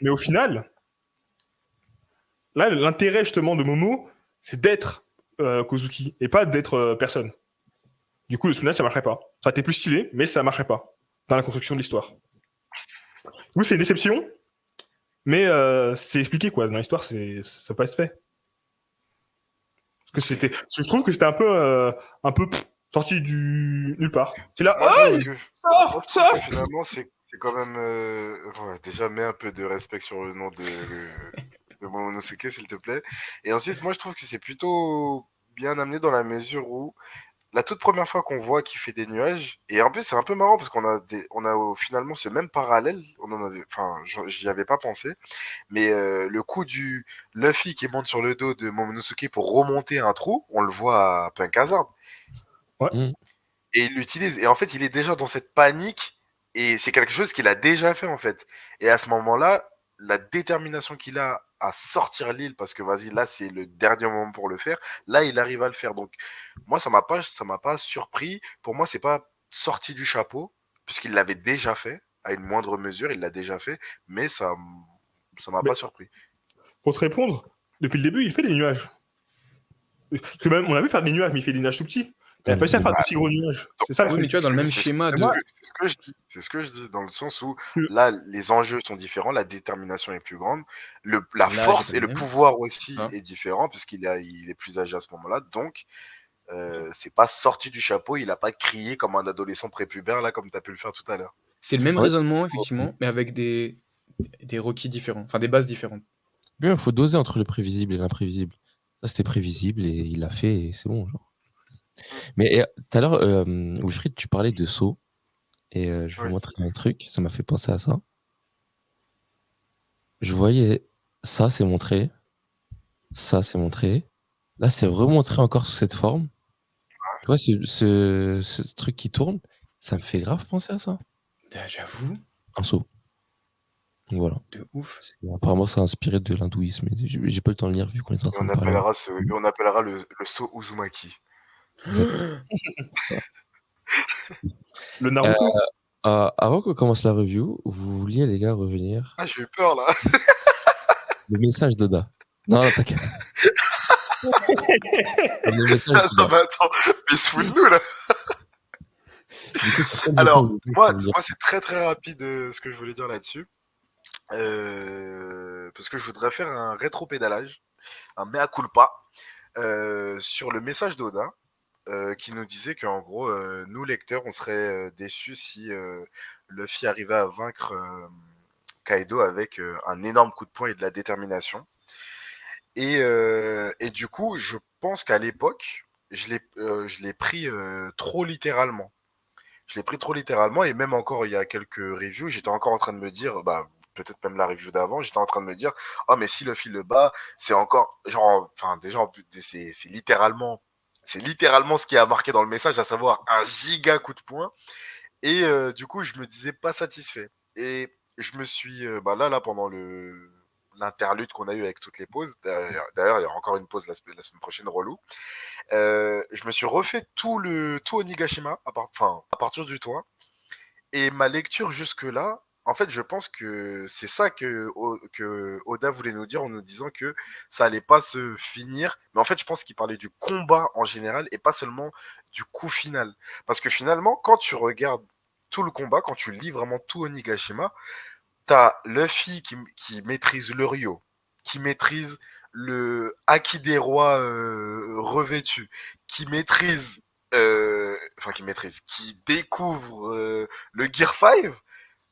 Mais au final, là, l'intérêt, justement, de Momo, c'est d'être Kozuki, et pas d'être personne. Du coup, le snatch, ça marcherait pas. Ça aurait été plus stylé, mais ça marcherait pas dans la construction de l'histoire. Oui, c'est une déception, mais c'est expliqué, quoi. Dans l'histoire, ça peut pas être fait. Parce que je trouve que c'était un peu sorti du nulle part. C'est là, sors. Finalement, c'est quand même déjà mets un peu de respect sur le nom de Momonosuke, s'il te plaît. Et ensuite, moi, je trouve que c'est plutôt bien amené dans la mesure où la toute première fois qu'on voit qu'il fait des nuages, et en plus c'est un peu marrant parce qu'on a finalement ce même parallèle, j'y avais pas pensé, mais le coup du Luffy qui monte sur le dos de Momonosuke pour remonter un trou, on le voit à Punk Hazard. Ouais. Et il l'utilise, et en fait il est déjà dans cette panique, et c'est quelque chose qu'il a déjà fait en fait. Et à ce moment-là, la détermination qu'il a à sortir l'île, parce que vas-y, là c'est le dernier moment pour le faire, là il arrive à le faire. Donc moi ça m'a pas surpris, pour moi c'est pas sorti du chapeau, puisqu'il l'avait déjà fait, à une moindre mesure, il l'a déjà fait, mais ça m'a pas surpris. Pour te répondre, depuis le début, il fait des nuages. Parce que même, on a vu faire des nuages, mais il fait des nuages tout petits. Il a pas réussi à faire de si gros nuages. C'est ça le Oui, mais truc. tu vois, dans le même C'est ce schéma c'est de. ce que c'est ce que je dis. C'est ce que je dis, dans le sens où Que- là, les enjeux sont différents, la détermination est plus grande, la L'âge est force pas et le le même. pouvoir aussi Ah. est différent, il est plus âgé à ce moment-là. Donc, c'est pas sorti du chapeau, il a pas crié comme un adolescent prépubère, là, comme tu as pu le faire tout à l'heure. C'est le même En fait, raisonnement, effectivement, mais avec des requis différents, enfin des bases différentes. il faut doser entre le prévisible et l'imprévisible. Ça, c'était prévisible et il l'a fait et c'est bon. Genre. Mais tout à l'heure, Wilfried, tu parlais de saut et je vais Oui. vous montrer un truc. Ça m'a fait penser à ça. Je voyais ça, c'est montré. Ça, c'est montré. Là, c'est remontré encore sous cette forme. Tu vois, ce truc qui tourne, ça me fait grave penser à ça. J'avoue, Un saut. Donc voilà. de ouf. Apparemment, ça a inspiré de l'hindouisme. J'ai pas eu le temps de lire vu qu'on est en Et train de parler. on appellera le saut Uzumaki. Exact. Le Euh, Naruto. avant qu'on commence la review, vous vouliez, les gars, revenir Ah, j'ai eu peur, là. le message d'Oda. Non, non, t'inquiète. Le message Ah, ça d'Oda. va, attends. Mais il se fout de nous, là. Du coup, c'est ça le Alors, message d'Oda, moi, ça veut dire- moi c'est très très rapide ce que je voulais dire là-dessus. Parce que je voudrais faire un rétro-pédalage, un mea culpa, sur le message d'Oda, qui nous disait qu'en gros, nous lecteurs, on serait déçus si Luffy arrivait à vaincre Kaido avec un énorme coup de poing et de la détermination. Et du coup, je pense qu'à l'époque, je l'ai pris trop littéralement. Je l'ai pris trop littéralement et même encore il y a quelques reviews, j'étais encore en train de me dire, bah peut-être même la review d'avant, j'étais en train de me dire, oh mais si Luffy le bat, c'est encore genre, enfin déjà c'est littéralement ce qui a marqué dans le message, à savoir un giga coup de poing. Et du coup, je me disais pas satisfait. Et je me suis, là pendant le l'interlude qu'on a eu avec toutes les pauses. D'ailleurs, il y a encore une pause la semaine prochaine, relou. Je me suis refait tout Onigashima, à partir du toit. Et ma lecture jusque-là, en fait, je pense que c'est ça que Oda voulait nous dire en nous disant que ça allait pas se finir. Mais en fait, je pense qu'il parlait du combat en général et pas seulement du coup final. Parce que finalement, quand tu regardes tout le combat, quand tu lis vraiment tout Onigashima, t'as Luffy qui maîtrise le Ryo, qui maîtrise le Haki des rois revêtu, qui découvre le Gear 5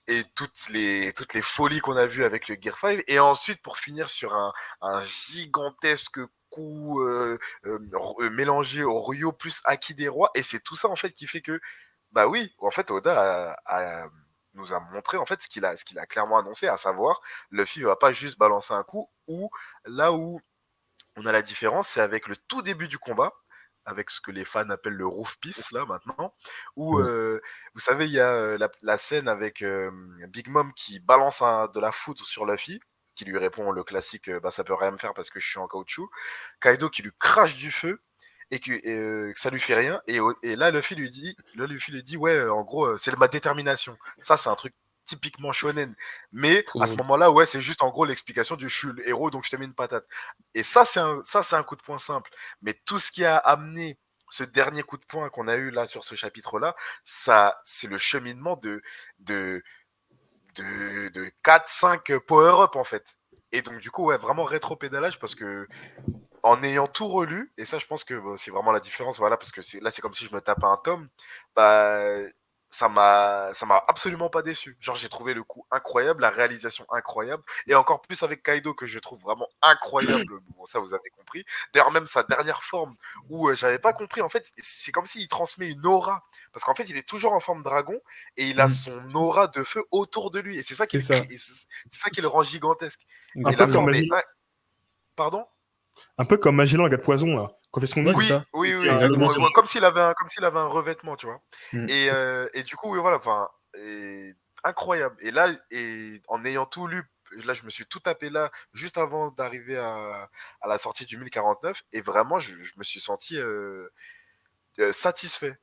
et toutes les folies qu'on a vues avec le Gear 5, et ensuite pour finir sur un gigantesque coup mélangé au Ryo plus Haki des rois, et c'est tout ça en fait qui fait que bah oui, en fait, Oda nous a montré en fait ce qu'il a clairement annoncé, à savoir Luffy va pas juste balancer un coup, ou là où on a la différence, c'est avec le tout début du combat, avec ce que les fans appellent le roof piece là maintenant, où Ouais. vous savez il y a la scène avec Big Mom qui balance de la foudre sur Luffy, qui lui répond le classique bah ça peut rien me faire parce que je suis en caoutchouc. Kaido qui lui crache du feu et que ça lui fait rien, et là Luffy lui dit ouais en gros c'est ma détermination. Ça c'est un truc typiquement shonen, mais Trop à ce drôle. moment-là ouais c'est juste en gros l'explication du je suis le héros donc je te mets une patate. Et ça c'est un coup de poing simple, mais tout ce qui a amené ce dernier coup de poing qu'on a eu là sur ce chapitre là, ça c'est le cheminement de de 4-5 power-up en fait. Et donc du coup ouais vraiment rétro-pédalage, parce que en ayant tout relu, et ça je pense que c'est vraiment la différence, voilà, parce que là c'est comme si je me tapais un tome, bah ça m'a absolument pas déçu. Genre j'ai trouvé le coup incroyable, la réalisation incroyable, et encore plus avec Kaido que je trouve vraiment incroyable. Bon, ça vous avez compris. D'ailleurs même sa dernière forme où j'avais pas compris, en fait c'est comme s'il transmet une aura, parce qu'en fait il est toujours en forme dragon et il a son aura de feu autour de lui, et c'est ça C'est ça, c'est ça qui le rend gigantesque. Un Et peu la exactement. comme forme est Magellan, pardon. un peu comme Magellan, le gars de poison, là. Quand il fait son Ouais, c'est nid, Oui, ça. oui, il y oui, a C'est un exactement exactement. ça. énorme- Comme s'il avait un revêtement, tu vois. Mm. Et du coup, oui, voilà, enfin, incroyable. Et là, et en ayant tout lu, là, je me suis tout tapé là, juste avant d'arriver à la sortie du 1049, et vraiment, je me suis senti satisfait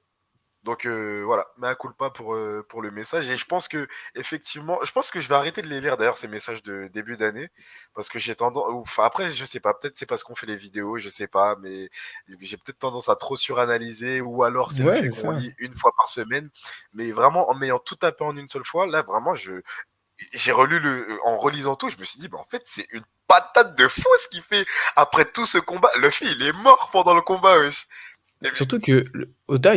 Donc voilà, mea culpa pour le message. Et je pense que effectivement, je pense que je vais arrêter de les lire d'ailleurs ces messages de début d'année parce que j'ai tendance. Enfin après, je sais pas. Peut-être c'est parce qu'on fait les vidéos, je sais pas, mais j'ai peut-être tendance à trop suranalyser ou alors c'est le Ouais, fait c'est qu'on ça. lit une fois par semaine. Mais vraiment en m'ayant tout tapé en une seule fois, là vraiment j'ai relu en relisant tout, je me suis dit bah en fait c'est une patate de fou ce qu'il fait après tout ce combat. Luffy il est mort pendant le combat. Wesh. Et puis- Surtout que Oda,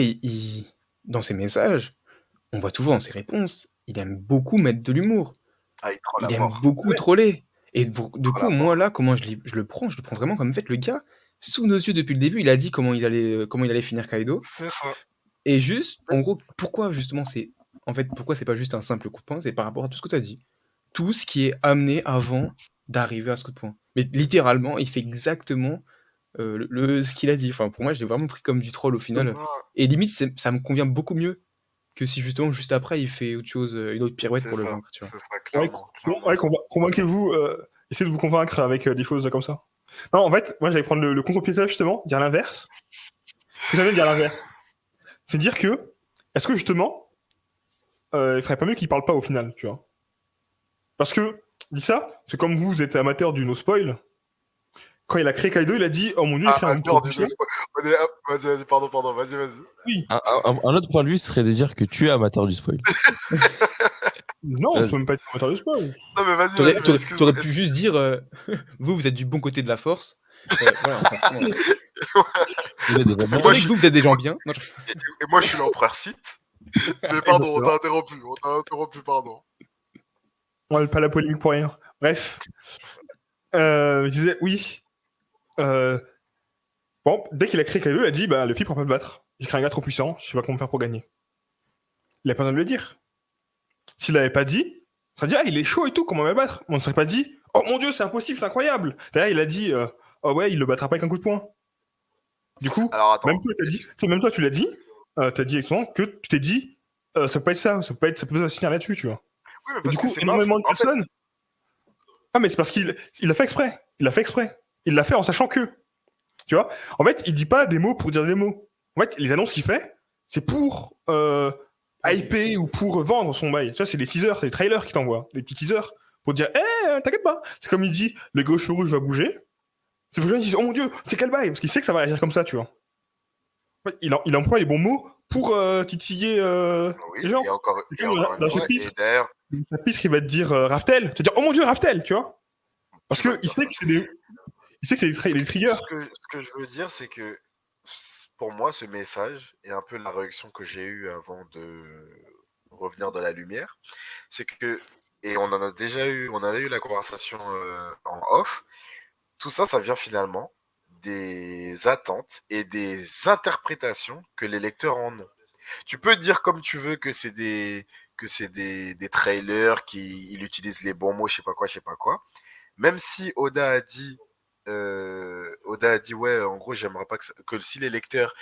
dans ses messages, on voit toujours dans ses réponses, il aime beaucoup mettre de l'humour. Ah il troll Il à aime mort. beaucoup troller. Et du Troll à coup, moi mort. là, comment je le prends? Je le prends vraiment comme en fait le gars, sous nos yeux depuis le début, il a dit comment il allait finir Kaido. C'est ça. Et juste, en gros, pourquoi justement pourquoi c'est pas juste un simple coup de poing? C'est par rapport à tout ce que tu as dit. Tout ce qui est amené avant d'arriver à ce coup de poing. Mais littéralement, il fait exactement ce qu'il a dit. Enfin, pour moi, je l'ai vraiment pris comme du troll au final. Non, Et limite, ça me convient beaucoup mieux que si justement, juste après, il fait autre chose, une autre pirouette pour le vaincre, tu vois. c'est ça, Ouais, clairement, bon, clairement. ouais, convainquez-vous, essayez de vous convaincre avec des choses comme ça. Non, en fait, moi j'allais prendre le contre-pied ça justement, dire l'inverse. Ce que j'avais dire l'inverse. C'est dire que, est-ce que justement, il ferait pas mieux qu'il parle pas au final, tu vois? Parce que, dis ça, c'est comme vous êtes amateur du no-spoil. Quand il a créé Kaido, il a dit, oh mon dieu, il crée un monstre Amateur du bouffon. spoil. Vas-y, vas-y, pardon, vas-y. Oui. Un autre point de vue serait de dire que tu es amateur du spoil. Non, je peux même pas être amateur du spoil. Non, mais vas-y, T'aurais, mais t'aurais- excuse-moi. t'aurais pu juste dire, vous êtes du bon côté de la force. Voilà, enfin, comment- Vous êtes des Et vrais moi, Étant donné que vous êtes des gens bien. Non, et moi, je suis l'empereur Sith. Mais pardon, on t'a interrompu, pardon. On n'a pas la polémique pour rien. Bref. Je disais, oui. Bon, dès qu'il a créé Kaido, il a dit, bah, Luffy pourra pas me battre. J'ai créé un gars trop puissant, je sais pas comment faire pour gagner. Il a pas besoin de le dire. S'il l'avait pas dit, on serait dit, ah, il est chaud et tout, comment me battre? On ne serait pas dit, oh mon dieu, c'est impossible, c'est incroyable. Derrière, il a dit, oh ouais, il le battra pas avec un coup de poing. Du coup, Alors, attends. même toi, même toi, tu l'as dit, t'as dit exactement que tu t'es dit, ça peut pas être ça, ça peut pas signer là-dessus, tu vois. Oui, mais Et parce du que coup, c'est énormément de en fait, personnes. Ah, mais c'est parce qu'il l'a fait exprès. Il l'a fait exprès. Il l'a fait en sachant que. Tu vois. En fait, il dit pas des mots pour dire des mots. En fait, les annonces qu'il fait, c'est pour hyper ou pour vendre son bail. Tu vois, c'est des teasers, c'est des trailers qu'il t'envoie. Des petits teasers pour dire, t'inquiète pas. C'est comme il dit, le gauche rouge va bouger. C'est pour les gens qui disent, oh mon dieu, c'est quel bail? Parce qu'il sait que ça va réagir comme ça, tu vois. En fait, il emploie les bons mots pour titiller oui, les gens. et encore Du coup, une dans le fois, chapitre, et d'ailleurs, il va te dire Raftel. Tu vas dire, oh mon dieu, Raftel, tu vois. Parce tu vas me qu'il dire sait ça. que c'est des. Il sait que c'est des triggers. Ce que je veux dire, c'est que pour moi, ce message est un peu la réaction que j'ai eue avant de revenir dans la lumière. C'est que, et on en a eu la conversation en off, tout ça, ça vient finalement des attentes et des interprétations que les lecteurs en ont. Tu peux dire comme tu veux que c'est des trailers qui ils utilisent les bons mots, je sais pas quoi. Même si Oda a dit ouais, en gros, j'aimerais pas que si les lecteurs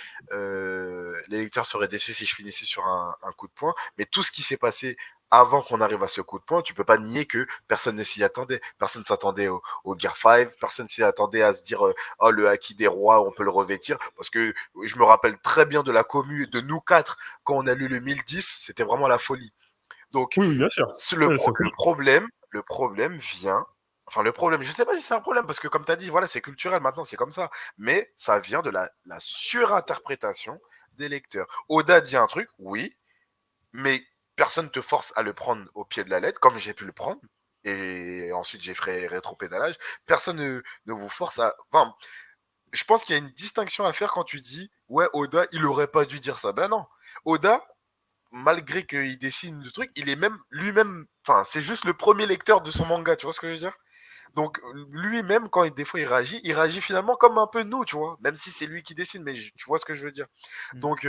seraient déçus si je finissais sur un coup de poing. Mais tout ce qui s'est passé avant qu'on arrive à ce coup de poing, tu peux pas nier que personne ne s'y attendait. Personne s'attendait au Gear 5, personne s'y attendait à se dire oh le haki des rois, on peut le revêtir. Parce que je me rappelle très bien de la commu de nous quatre quand on a lu le 1010, c'était vraiment la folie. Donc Oui, bien sûr. le problème vient. Enfin, le problème, je sais pas si c'est un problème, parce que comme tu as dit, voilà, c'est culturel maintenant, c'est comme ça. Mais ça vient de la surinterprétation des lecteurs. Oda dit un truc, oui, mais personne te force à le prendre au pied de la lettre, comme j'ai pu le prendre. Et ensuite, j'ai fait rétro-pédalage. Personne ne vous force à. Enfin, je pense qu'il y a une distinction à faire quand tu dis, ouais, Oda, il aurait pas dû dire ça. Ben non. Oda, malgré qu'il dessine le truc, il est même lui-même. Enfin, c'est juste le premier lecteur de son manga, tu vois ce que je veux dire? Donc, lui-même, quand des fois il réagit finalement comme un peu nous, tu vois, même si c'est lui qui dessine, mais tu vois ce que je veux dire. Donc,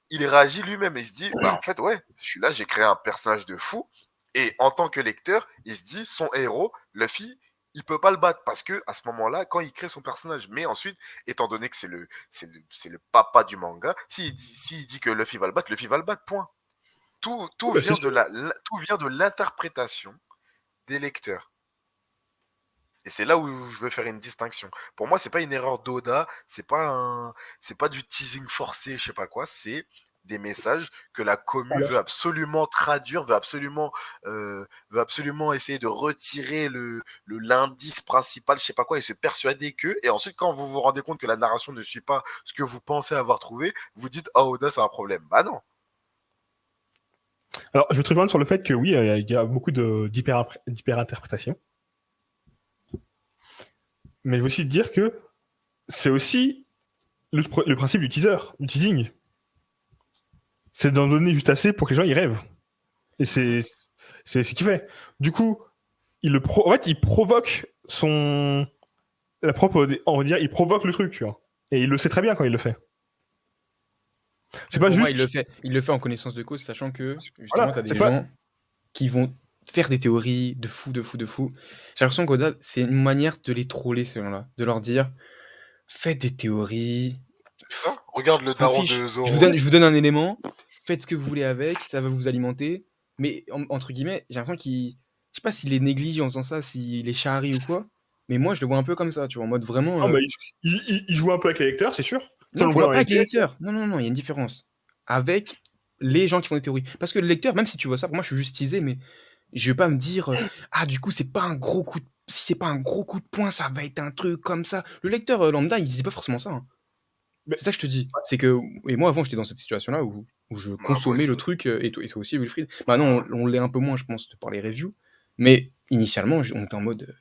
il réagit lui-même et il se dit, bah en fait, ouais, je suis là, j'ai créé un personnage de fou, et en tant que lecteur, il se dit, son héros, Luffy, il peut pas le battre parce que à ce moment-là, quand il crée son personnage, mais ensuite, étant donné que c'est le papa du manga, s'il dit que Luffy va le battre, point. Tout Bah, c'est vient sûr. tout vient de l'interprétation des lecteurs. Et c'est là où je veux faire une distinction. Pour moi, c'est pas une erreur d'Oda, c'est pas du teasing forcé, je sais pas quoi, c'est des messages que la commu veut absolument traduire, veut absolument essayer de retirer l'indice principal, je sais pas quoi, et se persuader que. Et ensuite, quand vous vous rendez compte que la narration ne suit pas ce que vous pensez avoir trouvé, vous dites oh Oda c'est un problème. Bah non. Alors, je vais te rejoindre sur le fait que oui, il y a beaucoup d'hyper-interprétation. Mais je veux aussi te dire que c'est aussi le principe du teaser, du teasing. C'est d'en donner juste assez pour que les gens y rêvent. Et c'est ce qu'il fait. Du coup, en fait, il provoque on va dire, il provoque le truc, tu vois. Et il le sait très bien quand il le fait. C'est pas juste. Moi, il le fait en connaissance de cause, sachant que justement, t'as des gens qui vont faire des théories de fou. J'ai l'impression qu'Oda, c'est une manière de les troller, ces gens-là. De leur dire, faites des théories. Ça, regarde le daron de Zoro. Je vous donne un élément, faites ce que vous voulez avec, ça va vous alimenter. Mais entre guillemets, j'ai l'impression qu'il. Je sais pas s'il est néglige en faisant ça, s'il est charrie ou quoi. Mais moi, je le vois un peu comme ça, tu vois, en mode vraiment. Non, mais il joue un peu avec les lecteurs, c'est sûr. Non, pas avec les lecteurs. Non, il y a une différence. Avec les gens qui font des théories. Parce que le lecteur, même si tu vois ça, pour moi, je suis juste teasé, mais je vais pas me dire du coup, c'est pas un gros coup si c'est pas un gros coup de poing, ça va être un truc comme ça. Le lecteur lambda, il disait pas forcément ça. Hein. C'est ça que je te dis. C'est que. Et moi, avant, j'étais dans cette situation-là où je consommais le truc, et toi aussi, Wilfried. Bah non, on l'est un peu moins, je pense, par les reviews. Mais initialement, on était en mode.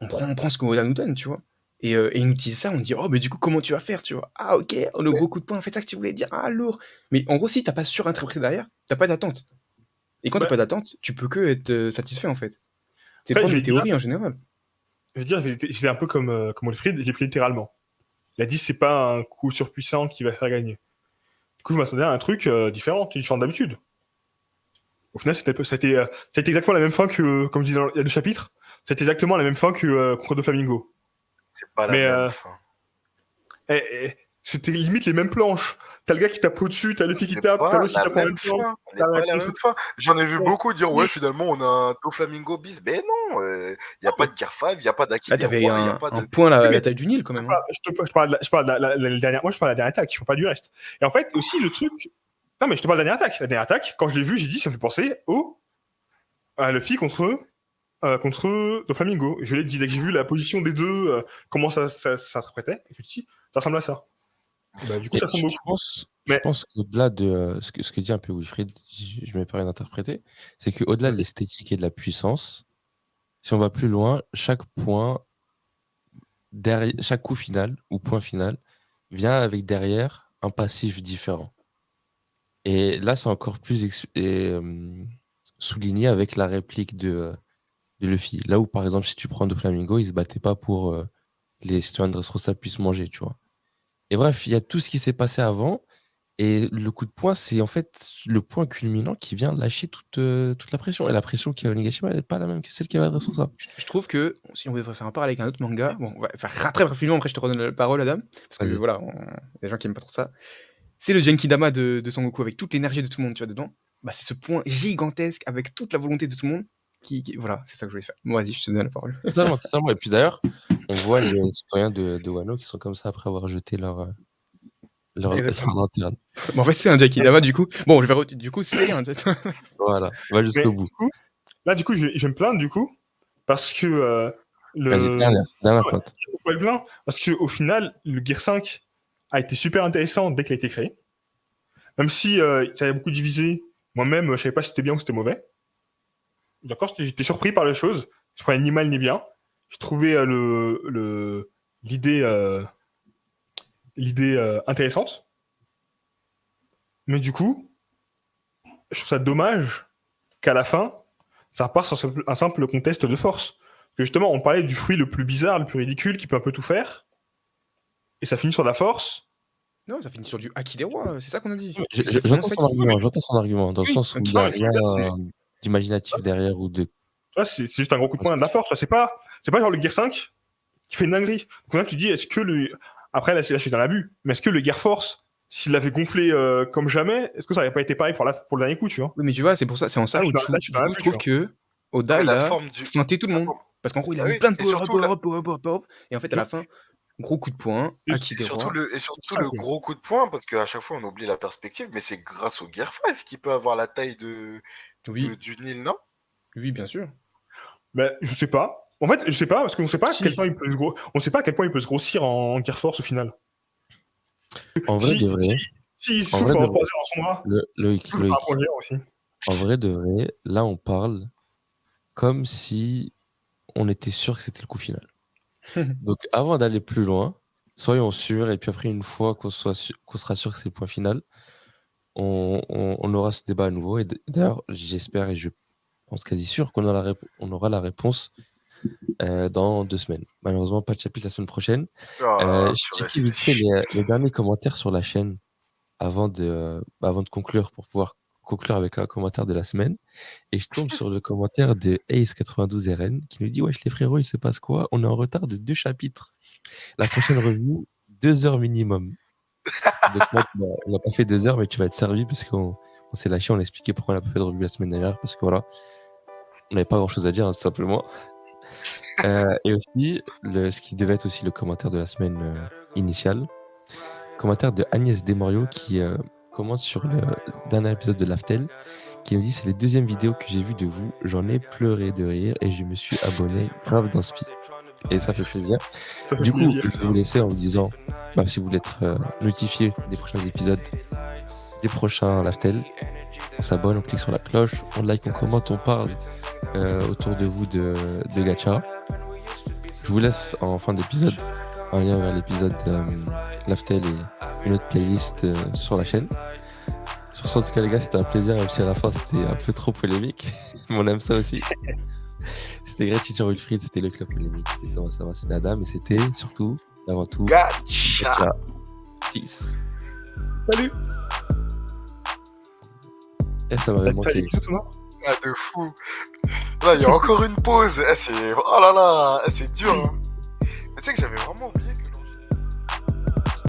On prend ce qu'on nous donne, tu vois. Et il nous disent ça, on dit oh mais du coup comment tu vas faire, tu vois. Ah ok, le gros coup de poing, en fait ça que tu voulais dire, ah lourd. Mais en gros si t'as pas surinterprété derrière, t'as pas d'attente. Et quand t'as pas d'attente, tu peux que être satisfait en fait. C'est pas une théorie en général. Je veux dire, j'étais un peu comme Wilfried, j'ai pris littéralement. Il a dit c'est pas un coup surpuissant qui va faire gagner. Du coup je m'attendais à un truc différent d'habitude. Au final c'était exactement la même fin que, comme je disais il y a 2 chapitres, c'était exactement la même fin que contre Doflamingo. C'est pas la même fin. C'était limite les mêmes planches. T'as le gars qui tape au-dessus, t'as le fille qui tape, t'as l'autre qui tape en même temps. C'est pas la même fin. J'en ai vu beaucoup dire ouais finalement on a un Doflamingo bis. Mais non, y a pas de Gear 5, y a pas d'Aki. Ah t'avais un point à la taille du Nil quand même. Je parle de la dernière. Moi je parle de la dernière attaque, il faut pas du reste. Et en fait aussi le truc. Non mais je te parle de la dernière attaque. La dernière attaque, quand je l'ai vu, j'ai dit ça me fait penser à le fille contre Doflamingo. Je l'ai dit, dès que j'ai vu la position des deux, comment ça s'interprétait, je me suis dit, ça ressemble à ça. Bah, du coup, ça ressemble beaucoup. Je pense qu'au-delà de ce que dit un peu Wilfried, je ne m'ai pas rien interprété, c'est qu'au-delà de l'esthétique et de la puissance, si on va plus loin, chaque coup final ou point final vient avec derrière un passif différent. Et là, c'est encore plus souligné avec la réplique de Luffy. Là où, par exemple, si tu prends Doflamingo, il se battait pas pour les citoyens de Dressrosa puissent manger, tu vois. Et bref, il y a tout ce qui s'est passé avant. Et le coup de poing, c'est en fait le point culminant qui vient lâcher toute la pression. Et la pression qu'il y a au Onigashima n'est pas la même que celle qu'il y a à Dressrosa. Je trouve que, si on devrait faire un parallèle avec un autre manga, bon, on va faire très rapidement, après je te redonne la parole, Adam, parce que voilà, il y a des gens qui aiment pas trop ça. C'est le Genkidama de Son Goku avec toute l'énergie de tout le monde, tu vois, dedans. Bah, c'est ce point gigantesque avec toute la volonté de tout le monde. Voilà, c'est ça que je voulais faire. Bon, vas-y, je te donne la parole. Totalement. Et puis d'ailleurs, on voit les citoyens de Wano qui sont comme ça après avoir jeté leur lanterne. Bon, en fait, c'est un Genkidama, du coup. Bon, du coup, c'est un Voilà, va jusqu'au bout. Du coup, je vais me plaindre, du coup, parce que Vas-y, dernière plainte. Je me plaindre, parce qu'au final, le Gear 5 a été super intéressant dès qu'il a été créé. Même si ça a beaucoup divisé, moi-même, je savais pas si c'était bien ou si c'était mauvais. D'accord, j'étais surpris par les choses. Je prenais ni mal ni bien. Je trouvais l'idée intéressante. Mais du coup, je trouve ça dommage qu'à la fin, ça repart sur un simple contest de force. Parce que justement, on parlait du fruit le plus bizarre, le plus ridicule, qui peut un peu tout faire. Et ça finit sur la force. Non, ça finit sur du Haki des rois, c'est ça qu'on a dit. J'entends son argument, dans le sens où il y a rien d'imaginatif derrière ou de... C'est juste un gros coup de poing de la force. C'est pas genre le Gear 5 qui fait une dinguerie. Donc là, tu dis, est-ce que après, là, je suis dans l'abus, mais est-ce que le Gear Force, s'il l'avait gonflé comme jamais, est-ce que ça n'aurait pas été pareil pour le dernier coup, tu vois? Oui, mais tu vois, c'est pour ça, c'est en ça où je trouve que Oda, il a feinté tout le monde. Parce qu'en gros, il a mis plein de power-up. Et en fait, à la fin, Gros coup de poing, Et Aki des Surtout rois. le gros coup de poing, parce qu'à chaque fois on oublie la perspective, mais c'est grâce au Gear 5 qu'il peut avoir la taille Oui, du Nil, non? oui, bien sûr. Mais je sais pas. En fait, je sais pas, parce qu'on sait pas à Si. quel point il peut on sait pas à quel point il peut se grossir en Gear Force au final. En vrai de vrai, Si en souffle vrai de en vrai, croisé en son bras, Loïc, ça sera un point aussi. en vrai de vrai, là on parle comme si on était sûr que c'était le coup final. Donc avant d'aller plus loin, soyons sûrs, et puis après une fois qu'on sera sûr que c'est le point final, on aura ce débat à nouveau. Et d'ailleurs, j'espère et je pense quasi sûr qu'on aura la réponse dans 2 semaines. Malheureusement, pas de chapitre la semaine prochaine. Ah, Je purée, checkais c'est vite fait chiant. les derniers commentaires sur la chaîne avant de conclure, pour pouvoir conclure avec un commentaire de la semaine. Et je tombe sur le commentaire de Ace92RN qui nous dit: Wesh les frérots, il se passe quoi? On est en retard de 2 chapitres. La prochaine review, 2 heures minimum. Donc là, on n'a pas fait 2 heures, mais tu vas être servi parce qu'on s'est lâché, on a expliqué pourquoi on n'a pas fait de review la semaine dernière, parce que voilà, on n'avait pas grand chose à dire, hein, tout simplement. Et aussi, ce qui devait être aussi le commentaire de la semaine initiale, commentaire de Agnès Desmorio qui commente sur le dernier épisode de l'Aftel, qui nous dit: c'est les deuxième vidéo que j'ai vue de vous, j'en ai pleuré de rire et je me suis abonné grave d'inspi. Et ça fait plaisir. Ça fait Du coup, plaisir. je vais vous laisser en vous disant, si vous voulez être notifié des prochains épisodes, des prochains Laftel, on s'abonne, on clique sur la cloche, on like, on commente, on parle autour de vous de Gacha. Je vous laisse en fin d'épisode un lien vers l'épisode Laftel et une autre playlist sur la chaîne. Sur ce, en tout cas les gars, c'était un plaisir, même si à la fin c'était un peu trop polémique. Mais on aime ça aussi. C'était Great Teacher Wilfried, c'était le club polémique, c'était Thomas Sama, c'était Adam, et c'était surtout, avant tout, Gacha. Gacha. Peace. Salut. Et ça m'avait T'as manqué. écrit tout, non Ah, de fou. Là, il y a encore une pause. Oh là là, c'est dur. Hein. Mais tu sais que j'avais vraiment oublié.